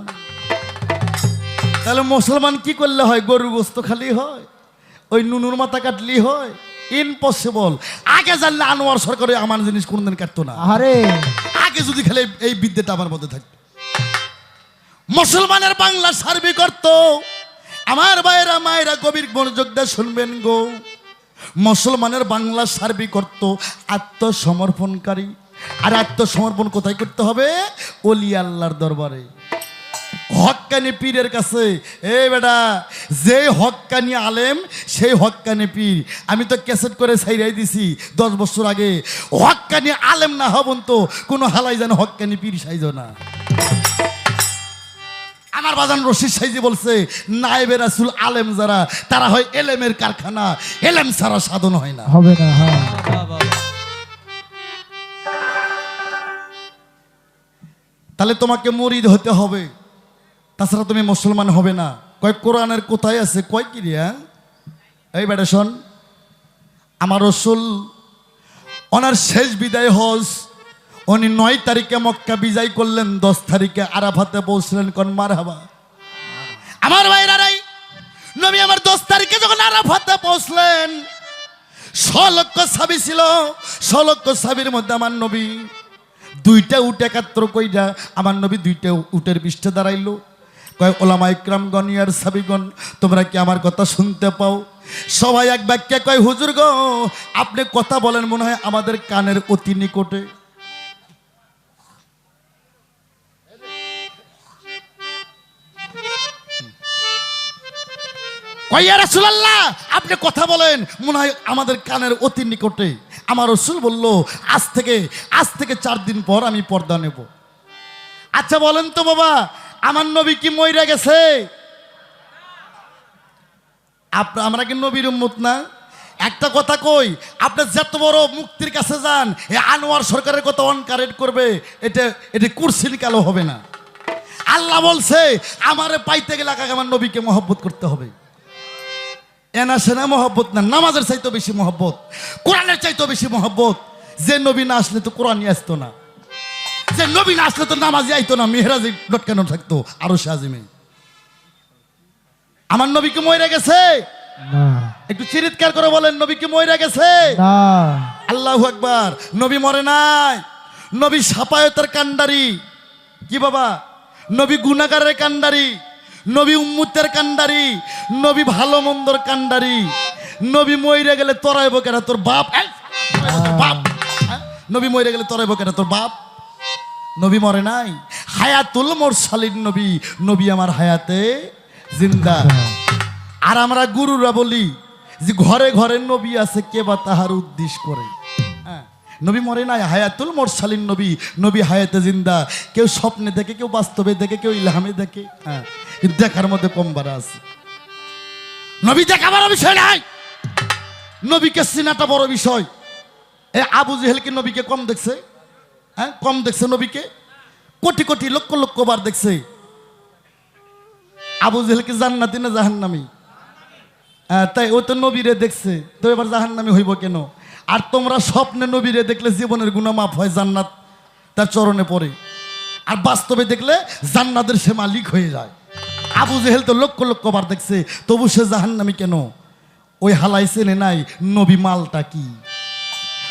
তাহলে মুসলমান কি করলে হয়? গরু গোস্ত খালি হয়, ওই নুনুর মাথা কাটলি হয়? ইম্পসিবল। আগে জানলে আনোয়ার সরকারে আমার জিনিস কোনদিন কাটতো না। আরে আগে যদি খেলে এই বিদ্যাটা আমার মধ্যে থাকতো। মুসলমানের বাংলা সার্ভে করত। আমার ভাইরা মায়েরা গভীর মনোযোগ দিয়ে শুনবেন গো। মুসলমানের বাংলা সার্ভে করত আত্মসমর্পণকারী। আর আত্মসমর্পণ কোথায় করতে হবে? ওলি আল্লাহর দরবারে, হক্কানি পীরের কাছে। এ বেটা, যে হক্কানি আলেম সেই হক্কানি পীর। আমি তো ক্যাসেট করে ছাইরাই দিছি 10 বছর আগে। হক্কানি আলেম না হবন তো কোনো হালাই যেন হক্কানি পীর সাইজ না। আমার বাজান রশিদ সাইজি বলছে, নায়েবে রাসূল আলেম যারা, তারা হয় এলেমের কারখানা, এলেম ছাড়া সাধন হয় না। হবে না। হ্যাঁ তাহলে তোমাকে মুরিদ হতে হবে, তাছাড়া তুমি মুসলমান হবে না। কয় কোরআনের কোথায় আছে? কয় কি রিয়া? এই বেটা শোন, আমার রাসূল ওনার শেষ বিদায় হজ, উনি 9 তারিখে মক্কা বিজয় করলেন, 10 তারিখে আরাফাতে পৌঁছলেন। কোন মারহাবা। আমার ভাইরাই, নবী আমার 10 তারিখে যখন আরাফাতে পৌঁছলেন, 100 লক্ষ সাহাবী ছিল। 100 লক্ষ সাহাবীর মধ্যে আমার নবী 2টা উট একাত্র কইরা আমার নবী 2টা উটের পৃষ্ঠে দাঁড়াইলো। কয় ওলামা ইকরামগণ, ইয়ার সাহাবীগণ, তোমরা কি আমার কথা শুনতে পাও? সবাই এক বাক্যে কয়, হুজুর গো, আপনি কথা বলেন মনে হয় আমাদের কানের অতি নিকটে। কয় ইয়া রাসূলুল্লাহ, আপনি কথা বলেন মনে হয় আমাদের কানের অতি নিকটে। আমার রাসূল বলল, আজ থেকে 4 দিন পর আমি পর্দা নেব। আচ্ছা বলেন তো বাবা, আমার নবী কি মইরা গেছে? আমরা কি নবীর উম্মত না? একটা কথা কই, আপনি যত বড় মুক্তির কাছে যান, এই আনোয়ার সরকারের কথা অনকারেট করবে, এটা কুরসির কালো হবে না। আল্লাহ বলছে আমারে পাইতে গেলে আগে আমার নবীকে মহব্বত করতে হবে। এনা সেনা মহব্বত না, নামাজের চাইতে বেশি মহব্বত, কোরআনের চাইতে বেশি মহব্বত। যে নবী না আসলে তো কোরআনই আসতো না, যে নবী না আসলে তো নামাজই আইতো না, মেহরাজে লটকানো থাকতো আরো আজিমে। আমার নবী কি মইরা গেছে? না। একটু চিৎকার করে বলেন, নবী কি মইরা গেছে? না। আল্লাহু আকবার। নবী মরে নাই। নবী সাফায়াতের কান্ডারি। কি বাবা? নবী গুনাহগারের কান্ডারি, নবী উম্মতের কান্ডারি, নবী ভালো মন্দর কান্ডারি। নবী মইরা গেলে তরাইব কেন তোর বাপ? তোর বাপ নবী মইরা গেলে তরাইব কেন তোর বাপ? নবী মরে নাই। হায়াতুল মুরসালিন নবী, নবী আমার হায়াতে জিন্দা। আর আমরা গুরুরা বলি যে ঘরে ঘরে নবী আছে, কে বা তাহার উদ্দেশ্য করে। হ্যাঁ, নবী মরে নাই, হায়াতুল মুরসালিন নবী, নবী হায়াতে জিন্দা। কেউ স্বপ্নে দেখে, কেউ বাস্তবে দেখে, কেউ ইলহামে দেখে। হ্যাঁ, কিন্তু দেখার মধ্যে কম বাড়া আছে। নবী দেখা বড় বিষয় নাই, নবীকে চিনাটা বড় বিষয়। এ আবু জেহেল কি নবীকে কম দেখছে? হ্যাঁ, কম দেখছে নবীকে? কোটি কোটি লক্ষ লক্ষ বার দেখছে। আবু জেহেল কি জান্নাতি না জাহান্নামী? তাই ও তো নবীরে দেখছে, তো এবার জাহান্নামী হইব কেন? আর তোমরা স্বপ্নে নবীরে দেখলে জীবনের গুনাহ মাফ হয়, জান্নাত তার চরণে পড়ে, আর বাস্তবে দেখলে জান্নাতের সে মালিক হয়ে যায়। আবু জেহেল তো লক্ষ লক্ষ বার দেখছে, তবু সে জাহান্নামী কেন? ওই হালাই চেনে নাই নবী মালটা কি,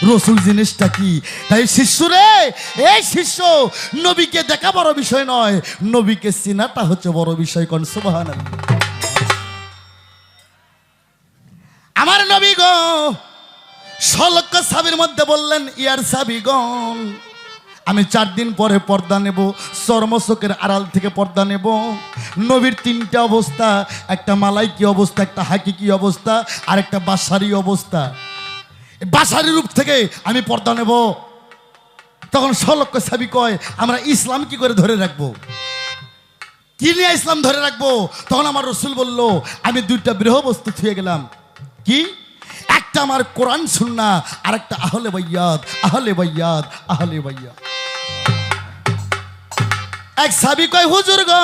রসুল জিনিসটা কি। তাই শিষ্যরে, এই শিষ্য, নবীকে দেখা বড় বিষয় নয়, নবীকে চিনাটা হচ্ছে বড় বিষয়। কোন সুবহানাল্লাহ। আমার নবী গো 6 লক্ষ সাহাবীর মধ্যে বললেন, ইয়ার সাহাবীগণ, আমি 4 দিন পরে পর্দা নেব, চর্মচোখের আড়াল থেকে পর্দা নেব। নবীর 3টা অবস্থা, একটা মালাইকি অবস্থা, একটা হাকিকি অবস্থা, আর একটা বাসারি অবস্থা। বাসারি রূপ থেকে আমি পর্দা নেব। তখন 6 লক্ষ সাহাবী কয়, আমরা ইসলাম কি করে ধরে রাখবো, কি নিয়ে ইসলাম ধরে রাখবো? তখন আমার রসুল বলল, আমি 2টা বৃহ বস্তু থুয়ে গেলাম। কি? একটা আমার কোরআন সুন্নাহ, আর একটা আহলে বাইয়াত, আহলে বাইয়াত, আহলে বাইয়াত। এক সাহাবী কয়, হুজুর গো,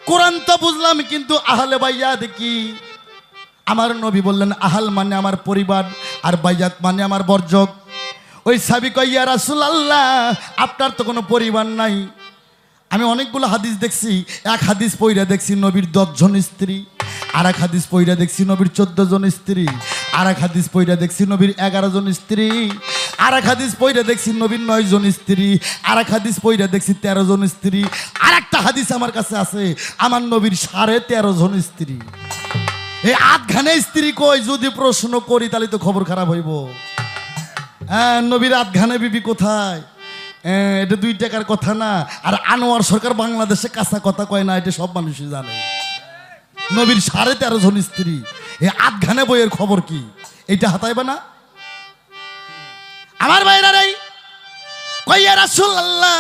কোরআন তো বুঝলাম, কিন্তু আহলে বাইয়াত কি? আমার নবী বললেন, আহাল মানে আমার পরিবার, আর বাইয়াত মানে আমার বর্জক। ওই সাহাবী কয়, ইয়া রাসূলুল্লাহ, আপনার তো কোনো পরিবার নাই। আমি অনেকগুলো হাদিস দেখছি, এক হাদিস পইরা দেখছি নবীর 10 জন স্ত্রী, আর এক হাদিস পইরা দেখছি নবীর 14 জন স্ত্রী, আর এক হাদিস পইরা দেখছি নবীর 11 জন স্ত্রী, আর এক হাদিস পইরা দেখছি নবীর 9 জন স্ত্রী, আর এক হাদিস পইরা দেখছি 13 জন স্ত্রী, আর একটা হাদিস আমার কাছে আছে আমার নবীর 13.5 জন স্ত্রী। এই 8খানে স্ত্রী কই? যদি প্রশ্ন করি তাহলে তো খবর খারাপ হইব। হ্যাঁ, নবীর 8খানে বিবি কোথায়? এটা 2 টাকার কথা না। আর আনোয়ার সরকার বাংলাদেশে কাঁচা কথা কয় না, এটা সব মানুষই জানে। নবীর 13.5 জন স্ত্রী, এই 8খানে বইয়ের খবর কি? এইটা হাতাইবে না? আমার ভাইরা রে, কই ইয়া রাসূলুল্লাহ,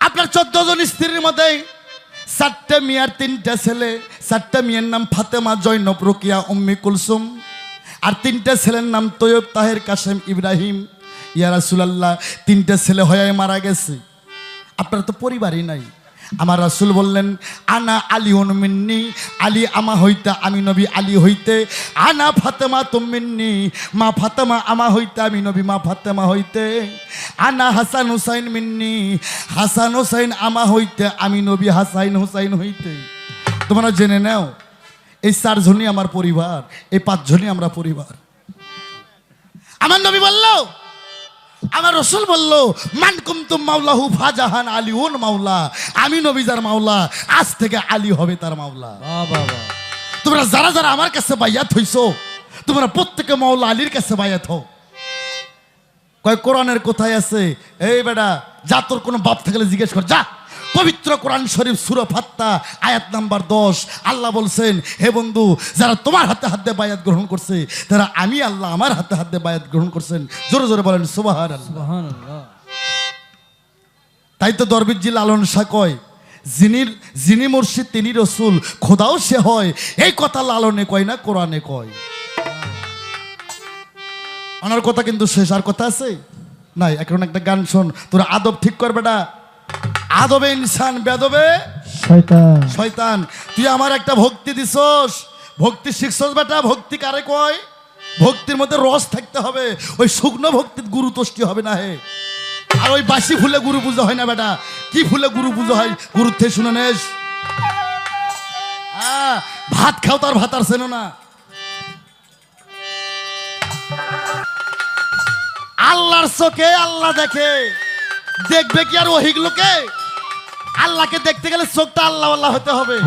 আপনার 14 জন স্ত্রীর মধ্যে 4টে মেয়ে আর 3টা ছেলে। 4টে মেয়ের নাম ফাতেমা, জয়নব, রুকিয়া, উম্মি কুলসুম, আর 3টে ছেলের নাম তৈয়ব, তাহের, কাসেম, ইব্রাহিম। ইয়া রাসূলুল্লাহ, 3টে ছেলে হয়ে মারা গেছে, আপনার তো পরিবারই নাই। আমার রাসূল বললেন, আনা আলিউন মিন্নি, আলী আমা হইতে, আমি নবী আলী হইতে। আনা ফাতেমা তুমিন্নি, মা ফাতেমা আমা হইতে, আমি নবী মা ফাতেমা হইতে। আনা হাসান হুসাইন মিন্নি, হাসান হুসাইন আমা হইতে, আমি নবী হাসাইন হুসাইন হইতে। তোমরা জেনে নাও, এই 4 জনই আমার পরিবার, এই 5 জনই আমরা পরিবার। আমার নবী বলল, আমার রসুল বলল, মান কুনতুম মাওলাহু ফাজাহান আলিউন মাওলা, আমি নবী যার মাওলা, আজ থেকে আলী হবে তার মাওলা। তোমরা যারা যারা আমার কাছে বাইয়াত হইছো, তোমরা প্রত্যেকে মাওলা আলীর কাছে বাইয়াত হও। কয় কোরআনের কোথায় আছে? এই বেটা, যা তোর কোনো বাপ থাকলে জিজ্ঞেস কর, যা। পবিত্র কোরআন শরীফ সূরা ফাত্তা আয়াত নাম্বার 10, আল্লাহ বলছেন, হে বন্ধু, যারা তোমার হাতে হাত দিয়ে বায়াত গ্রহণ করছে, তারা আমি আল্লাহ আমার হাতে হাত দিয়ে বায়াত গ্রহণ করছেন। জোরে জোরে বলেন সুবহানাল্লাহ। তাই তো দরবেশজি লালন শাহ কয়, যিনি মুর্শিদ তিনি রসুল, খোদাও সে হয়। এই কথা লালনে কয় না, কোরআনে কয়। ওনার কথা কিন্তু শেষ, আর কথা আছে নাই। এখন একটা গান শোন, তোরা আদব ঠিক কর বেটা। আদবে ইনসান, বেদবে শয়তান। শয়তান। তুই আমার একটা ভক্তি দিছস, ভক্তি শিখছস বেটা। ভক্তি কারে কয়? ভক্তির মধ্যে রস থাকতে হবে। ওই শুকনো ভক্তির গুরু তোষ্টি হবে না হে। আর ওই বাসি ফুলে গুরু পুজো হয় না বেটা। কি ফুলে গুরু পুজো হয়? গুরুর থেকে শুনে নেস। ভাত খাও, তার ভাত আর চেনো না। আল্লাহর চোখে আল্লাহ দেখে, দেখবে কি আর ওহিগুলোকে? আল্লাহকে দেখতে গেলে চোখটা আল্লাহ আল্লাহ হতে হবে।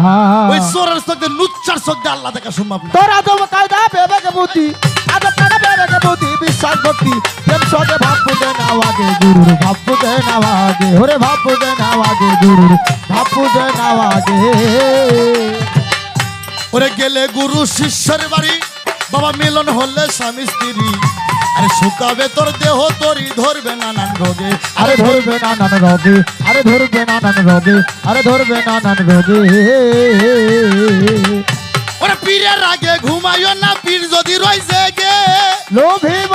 ওই চোরের চোখ দিয়ে, লুচ্চার চোখ দিয়ে আল্লাহ দেখা সম্ভব না। তোর আদব কায়দা বিবেকে বুদ্ধি, আদব কায়দা বিবেকে বুদ্ধি, বিশ্বাস ভক্তি, প্রেম সদে ভাব বুঝে নাও আগে গুরুর, ভাব বুঝে নাও আগে, ওরে ভাব বুঝে নাও আগে গুরুর, ভাব বুঝে নাও আগে। ওরে গেলে গুরু শিষ্যের বাড়ি, বাবা মিলন হলে স্বামী স্ত্রী। আরে শুকাবে তোর দেহ, তোরই ধরবে নানান রোগে। আরে ধরবে নানান রোগে, আরে ধরবে নানান রোগে, আরে ধরবে নানান রোগে। ওরে পীরের আগে ঘুমাইও না, পীর যদি রয় জেগে। লোভিব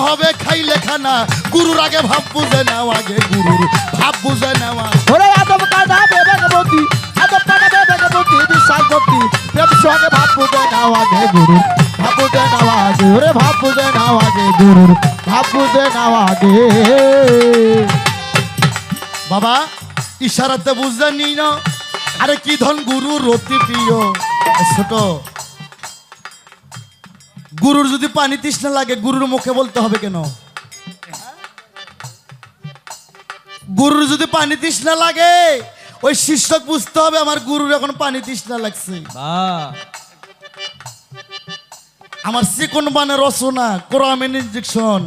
হবে খাইলে খানা গুরুর আগে ভাব বুঝে নাও আগে গুরুর ভাব বুঝে নেওয়া ওরে আদব কায়দা বিবেক বুদ্ধি আদব কায়দা বিবেক বুদ্ধি বিশ্বাস ভক্তি প্রেম সঙ্গে ভাব বুঝে নাও আগে গুরুর ভাব বুঝে নাও আগে ওরে ভাব বুঝে নাও আগে গুরুর ভাব বুঝে নাও আগে বাবা ইশারাতে বুঝলেন নি না আরে কি ধন গুরুর অতি প্রিয় ছোট গুরুর যদি পানি তৃষ্ণা লাগে গুরুর মুখে বলতে হবে কেন গুরুর যদি পানি তৃষ্ণা লাগে ওই শিষ্যক বুঝতে হবে আমার গুরুর এখন পানি তৃষ্ণা লাগছে আমার চিকন বানে রচনা কোরআন ইনজেকশন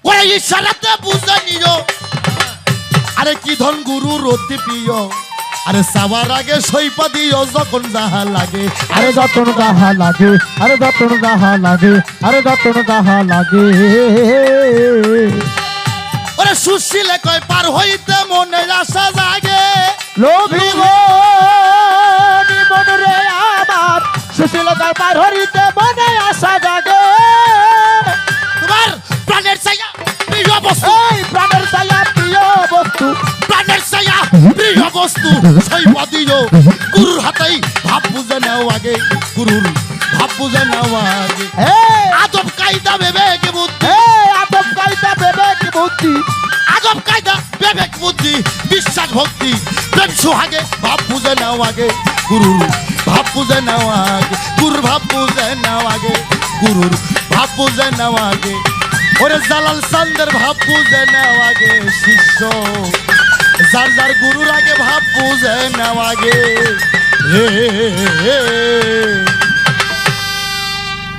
ওই ইশারাতে বুঝলেন নি না আরে কি ধন গুরুর অতি প্রিয় আরে সাবার আগে সইপা দিও যখন যাহা লাগে আরে যতন যাহা লাগে আরে যতন যাহা লাগে আরে যতন যাহা লাগে ওরে সুশীলে কয় পার হইতে মনে আশা জাগে লোভী মন রে আমার সুশীলতার পার হরিতে মনে আশা জাগে তোমার প্রাণের ছায়া প্রিয় বস্তু এই প্রাণের ছায়া প্রিয় বস্তু প্রাণের ছায়া প্রিয় বস্তু সইপা দিও গুরুর হাতেই ভাব বুঝে নাও আগে গুরুর ভাব বুঝে নাও আগে এই আদব কায়দা বিবেক বুদ্ধি আদব কায়দা বিবেক বুদ্ধি আদব কায়দা বিবেক বুদ্ধি বিশ্বাস ভক্তি প্রেম সুহাগে ভাব বুঝে নাও আগে গুরুর ভাব বুঝে নাও আগে গুরুর ভাব বুঝে নাও আগে গুরুর ভাব বুঝে নাও আগে ওরে জালাল চান্দের ভাব বুঝে নাও আগে শিষ্য যার যার গুরুর আগে ভাব বুঝে নাও আগে হে হে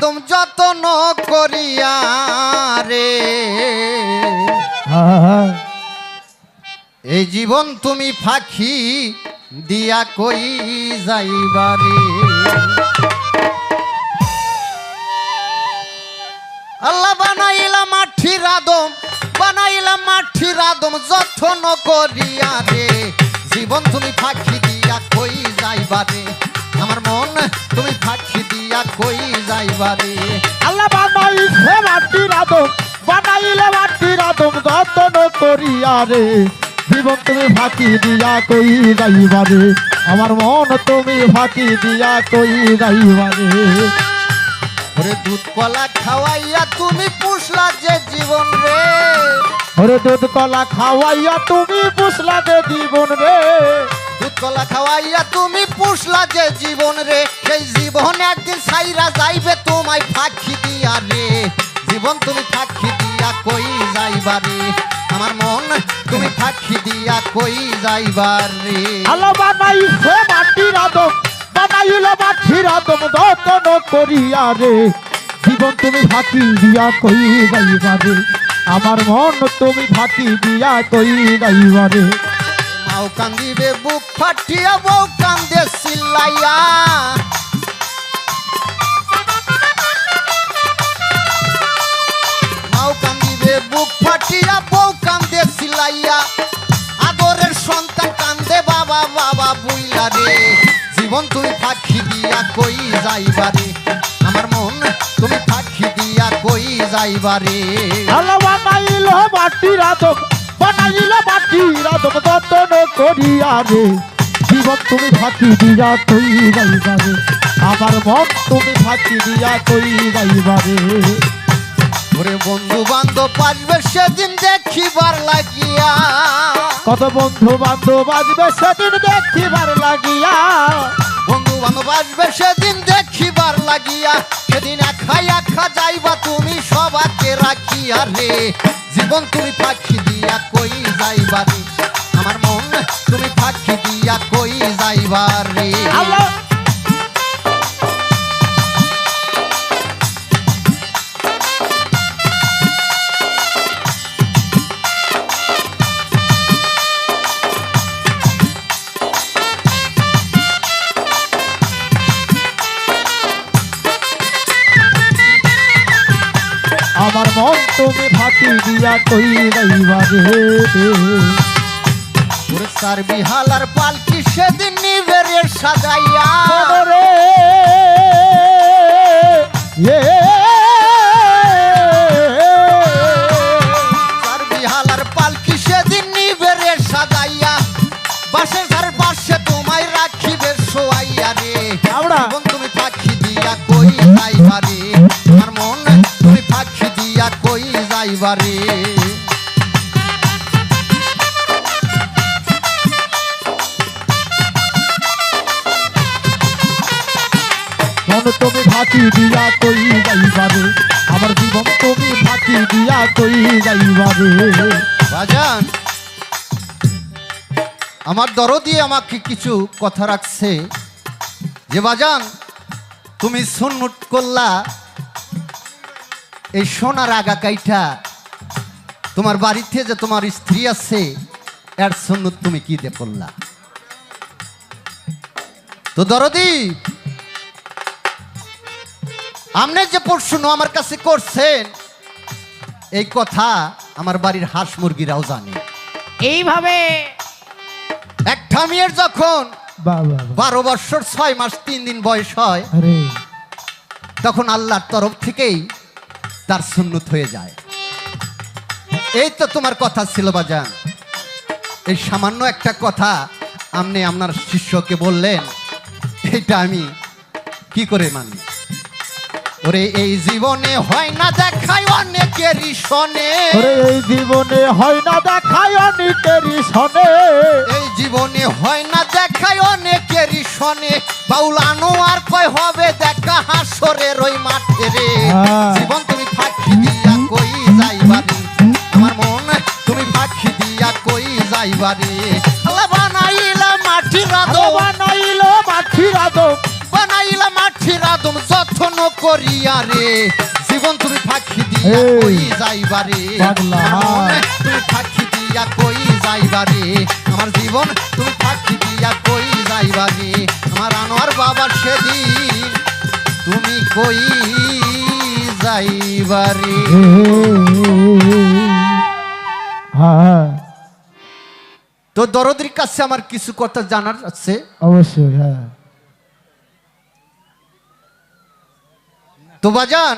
তুম যতন করিয়া রে এই জীবন তুমি ফাঁকি দিয়া কই যাইবারে আল্লাহ বানাইলাম মাঠির আদম বানাইলাম মাঠির আদম যতন করিয়া রে জীবন তুমি ফাঁকি দিয়া কই যাইবারে আমার মন তুমি ফাঁকি দিয়া কই যাইবারে আল্লাহ বানাইছে মাটির আদম বানাইলে মাটির আদম যতন করিয়া রে জীবন তুমি ফাঁকি দিয়া কই যাইবারে আমার মন তুমি ফাঁকি দিয়া কই যাইবারে ওরে দুধ কলা খাওয়াইয়া তুমি পুষলা যে জীবন রে ওরে দুধ কলা খাওয়াইয়া তুমি পুষলা যে জীবন রে দুধ কলা খাওয়াইয়া তুমি পুষলা যে জীবন রে সেই জীবন একদিন সাইরা যাইবে তোমায় ফাঁকি দিয়া রে জীবন তুমি ফাঁকি দিয়া কই যাইবারে আমার মন তুমি ফাঁকি দিয়া কই যাইবারে আল্লাহ বানাইছে মাটির আদম বানাইলে মাটির আদম যতন করিয়া রে জীবন তুমি ফাঁকি দিয়া কই যাইবারে আমার মন তুমি ফাঁকি দিয়া কই যাইবারে মাও কান্দিবে বুক ফাটিয়া বউ কান্দে চিল্লাইয়া মাও কান্দিবে বুক ফাটিয়া বউ কান্দে চিল্লাইয়া আদরের সন্তান কান্দে বাবা বাবা বুইলা রে জীবন তুমি ফাঁকি দিয়া কই যাইবারে আমার মন তুমি ফাঁকি দিয়া কই যাইবারে আল্লাহ বানাইল মাটির আদম বানাইল মাটির আদম যতন করিয়া রে জীবন তুমি ফাঁকি দিয়া কই যাইবারে আমার মন তুমি ফাঁকি দিয়া কই যাইবারে ওরে বন্ধু বান্ধব আসবে সেদিন দেখিবার লাগিয়া কত বন্ধু বান্ধব আসবে সেদিন দেখিবার লাগিয়া বন্ধু বান্ধব আসবে সেদিন দেখিবার লাগিয়া সেদিন একা যাইবা তুমি সবাকে রাখিয়া রে জীবন তুমি ফাঁকি দিয়া কই যাইবারে আমার মন তুমি ফাঁকি দিয়া কই যাইবারে আল্লাহ আমার মন তুমি ফাঁকি দিয়া কই যাইবারে ওরে সার বিহালার পালকি সেদিন নিবে রে সাজাইয়া রে ফাঁকি দিয়া কই যাইবারে, আমার জীবন তুমি ফাঁকি দিয়া কই যাইবারে। বাজান আমার দরদি আমাকে কিছু কথা রাখছে যে বাজান তুমি সুন্নুট করলা এই সোনার আগা কাইটা, তোমার বাড়িতে যে তোমার স্ত্রী আছে এর সুন্নুত তুমি কি দিয়ে করলা? তো দরদি আপনি যে প্রশ্ন আমার কাছে করছেন এই কথা আমার বাড়ির হাঁস মুরগিরাও জানে। এইভাবে একটা মেয়ের যখন বাবা 12 বছর 6 মাস 3 দিন বয়স হয় আরে তখন আল্লাহর তরফ থেকেই তার সুন্নত হয়ে যায়। এই তো তোমার কথা ছিল বাজান, এই সামান্য একটা কথা আপনি আপনার শিষ্যকে বললেন, এটা আমি কি করে মানি? ওরে এই জীবনে হয় না দেখায় অনেকেরই শোনে, ওরে এই জীবনে হয় না দেখায় অনেকেরই শোনে, এই জীবনে হয় না দেখায় অনেকেরই শোনে, বাউল আনোয়ার কয় হবে দেখা হাসরের ওই মাঠে রে। জীবন তুমি ফাঁকি দিয়া কই যাইবারে, আমার মন তুমি ফাঁকি দিয়া কই যাইবারে। আল্লাহ বানাইলা মাটির আদম, বানাইলো মাটির আদম, বানাইলা মাটির আদম যত্ন করিয়া রে। জীবন তুমি ফাঁকি দিয়া এই, কই যাইবারে, পাগলা। আমার মন তুমি ফাঁকি দিয়া কই যাইবারে, আমার জীবন তুমি ফাঁকি দিয়া কই যাইবারে। আমার আনোয়ার বাবার সেদিন তুমি কই যাইবারে। হ্যাঁ তো দরদির কাছে আমার কিছু কথা জানার আছে। অবশ্যই হ্যাঁ। তো বাজান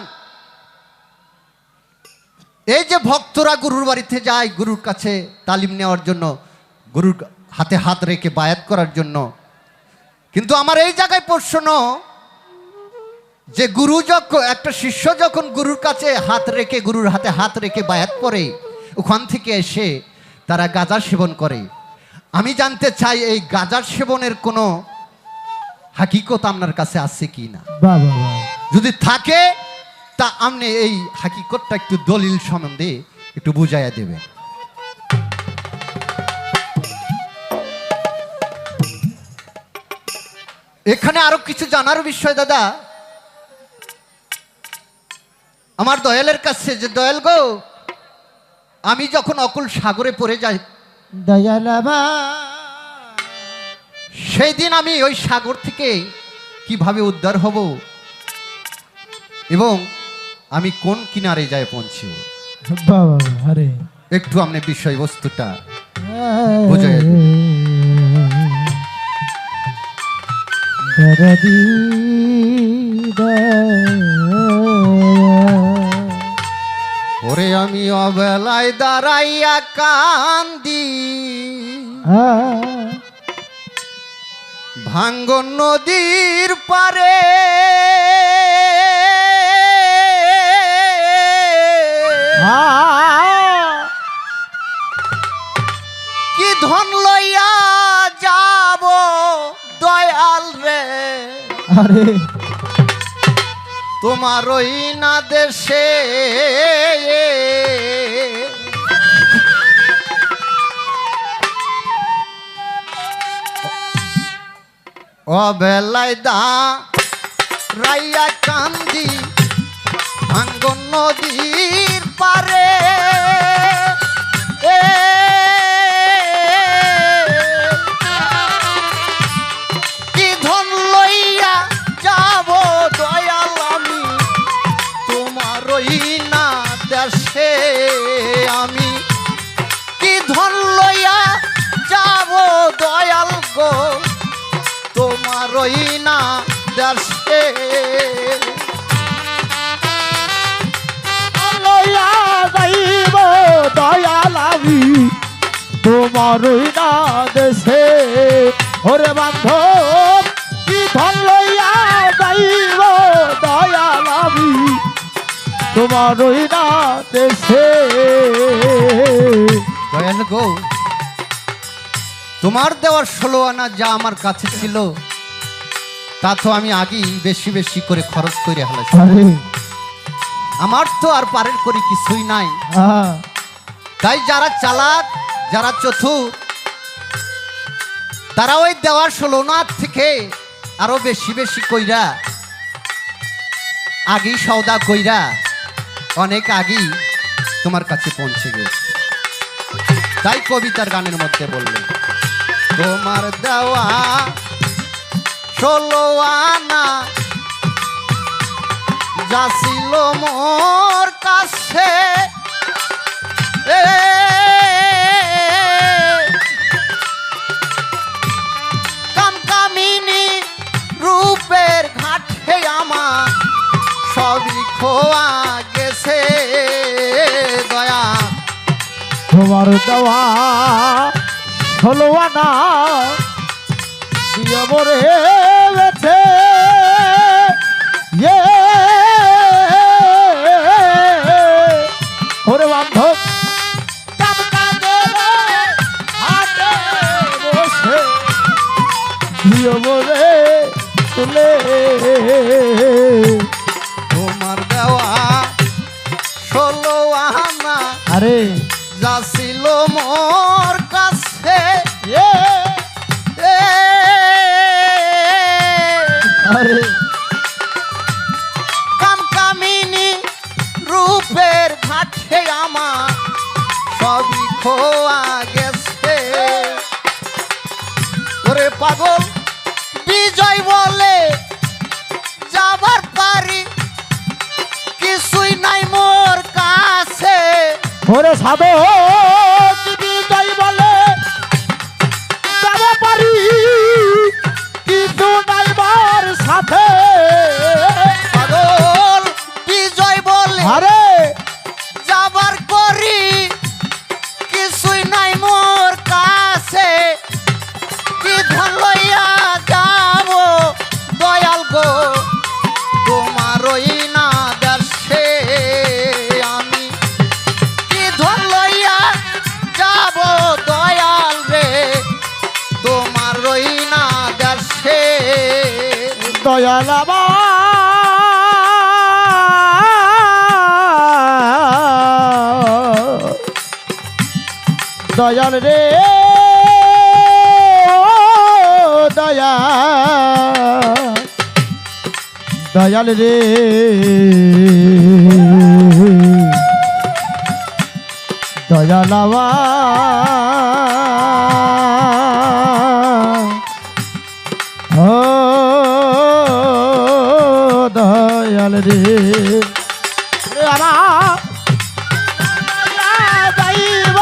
এই যে ভক্তরা গুরুর বাড়িতে যায় গুরুর কাছে তালিম নেওয়ার জন্য, গুরুর হাতে হাত রেখে বায়াত করার জন্য, কিন্তু আমার এই জায়গায় প্রশ্ন যে গুরু যখন একটা শিষ্য যখন গুরুর কাছে হাত রেখে গুরুর হাতে হাত রেখে বায়াত করে ওখান থেকে এসে তারা গাঁজা সেবন করে, আমি জানতে চাই এই গাঁজা সেবনের কোনো হাকিকত আপনার কাছে আছে কি না? বাবা যদি থাকে তা আপনি এই হাকিকতটা একটু দলিল সম্বন্ধে একটু বুঝাইয়া দেবেন। এখানে আরো কিছু জানার বিষয় দাদা, আমার দয়ালের কাছে যে দয়াল গো, আমি যখন অকুল সাগরে পড়ে যাই দয়ালাবা সেই দিন আমি ওই সাগর থেকে কিভাবে উদ্ধার হব এবং আমি কোন কিনারে যায় পৌঁছব, বাবা আরে একটু আপনি বিষয়বস্তুটা বুঝাইয়া দিন। দরদি ওরে আমি অবেলায় দাঁড়াইয়া কান্দি ভাঙ্গন নদীর পারে, কি ধন লইয়া যাব দয়াল রে, আরে তোমার ওই না দেশে। অবেলায় দাঁড়াইয়া কান্দি ভাঙ্গন নদীর পারে, কি ধন লইয়া যাব দয়াল আমি তোমার ওই না দেশে, আমি কি ধন লইয়া যাব দয়াল গো তোমার ওই না দেশে। লইয়া যাইব দয়াল আমি তোমার না দেশে, ওরে বান্ধব কি ধন লইয়া যাইব দয়াল আমি তোমার না দেশে। দয়াল গো তোমার দেওয়ার 16 আনা যা আমার কাছে ছিল তা তো আমি আগেই বেশি বেশি করে খরচ করে হলাম। আরে আমার তো আর পারের করি কিছুই নাই। হ্যাঁ তাই যারা চালাক, যারা চতুর, তারা ওই দেওয়ার 16 নাথ থেকে আরো বেশি বেশি কইরা আগেই সওদা কইরা অনেক আগেই তোমার কাছে পৌঁছে গেছে। তাই কবিতার গানের মধ্যে বললেন, তোমার দেওয়া 16 আনা যা ছিল মোর কাছে, কামকামিনী রূপের ঘাটে আমার সবই খোয়া গেছে দয়া। তোমার দেওয়া 16 আনা দিয়ে মরে গেছে। ওরে বান্ধব হাটে বসে দিয়ে মরে তুলে। তোমার দেওয়া 16 আনা আরে যা ছিল মোর কাছে, আরে কামকামিনী রূপের ঘাটে আমার সবই খোয়া গেছে। ওরে পাগল বিজয় বলে যাবার পারি কিছুই নাই মোর কাছে। ওরে সাধু বিজয় বলে যাব পারি কিছু নাই মোর সাথে। পাগল বিজয় বলে আরে যাবার করি কিছুই নাই মোর কাছে। কি ধন লইয়া যাব দয়াল গো তোমার ওই না দেশে আমি। কি ধন লইয়া যাব দয়াল রে তোমার ওই না দেশে। দয়াল দয়াল রে দয়াল রে দয়াল ও দয়াল রে যাইব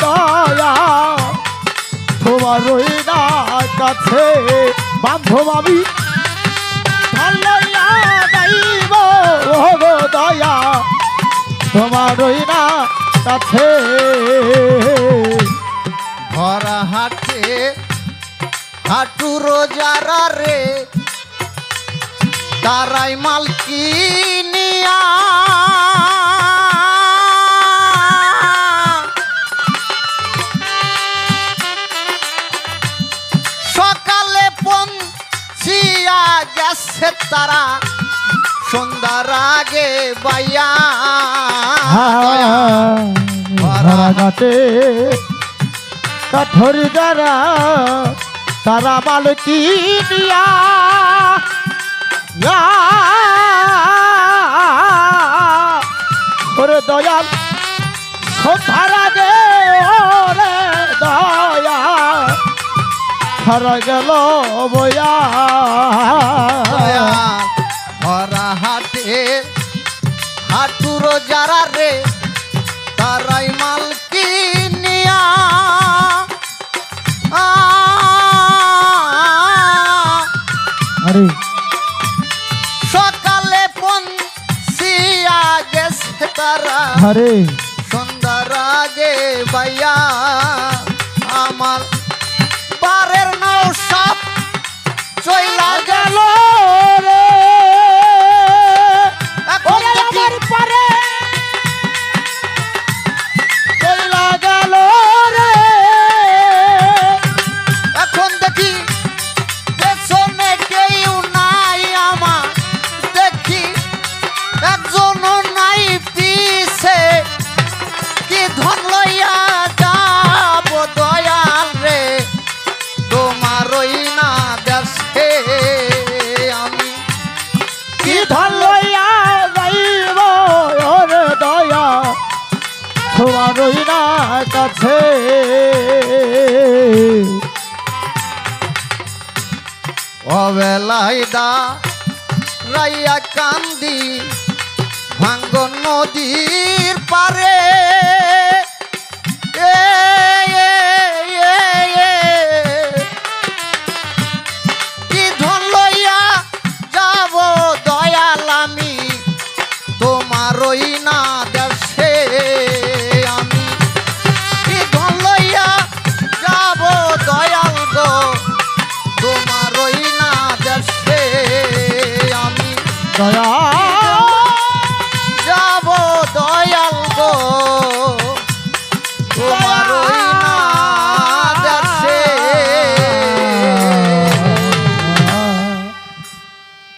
দয়া তোমার ওই না কাছে বান্ধব আমি লইয়া যাইব গো দয়া তোমার ওই না কাছে। ভরা হাটে হাটুর যারা রে তারাই মালকিনিয়া। সকালে পৌঁছিয়া গেছে তারা সন্ধ্যার আগে বাইয়া। ভরা ঘাটে কাঠর যারা তারা মালকি নিয়া ওরে দয়াল সন্ধ্যার আগে ওরে দয়া হারা গেল বয়া। ভরা হাটে হাটুর যারা রে তারাই মালকিনিয়া। আরে সকালে পৌঁছিয়া গেছে তারা আরে সন্ধ্যার আগে বাইয়া। আমার বারের নাও সব চইলা গেল রে এখন দেখি পারে চইলা গেল রে। এখন দেখি পেছনে কেউ না দা রাইয়া কান্দি ভাঙ্গন নদীর পারে এ, এ, এ, এ, কি ধন লইয়া যাব দয়াল আমি তোমারই না দেশে আমি কি ধন লইয়া যাব দয়াল গো তোমারই না দেশে আমি দয়া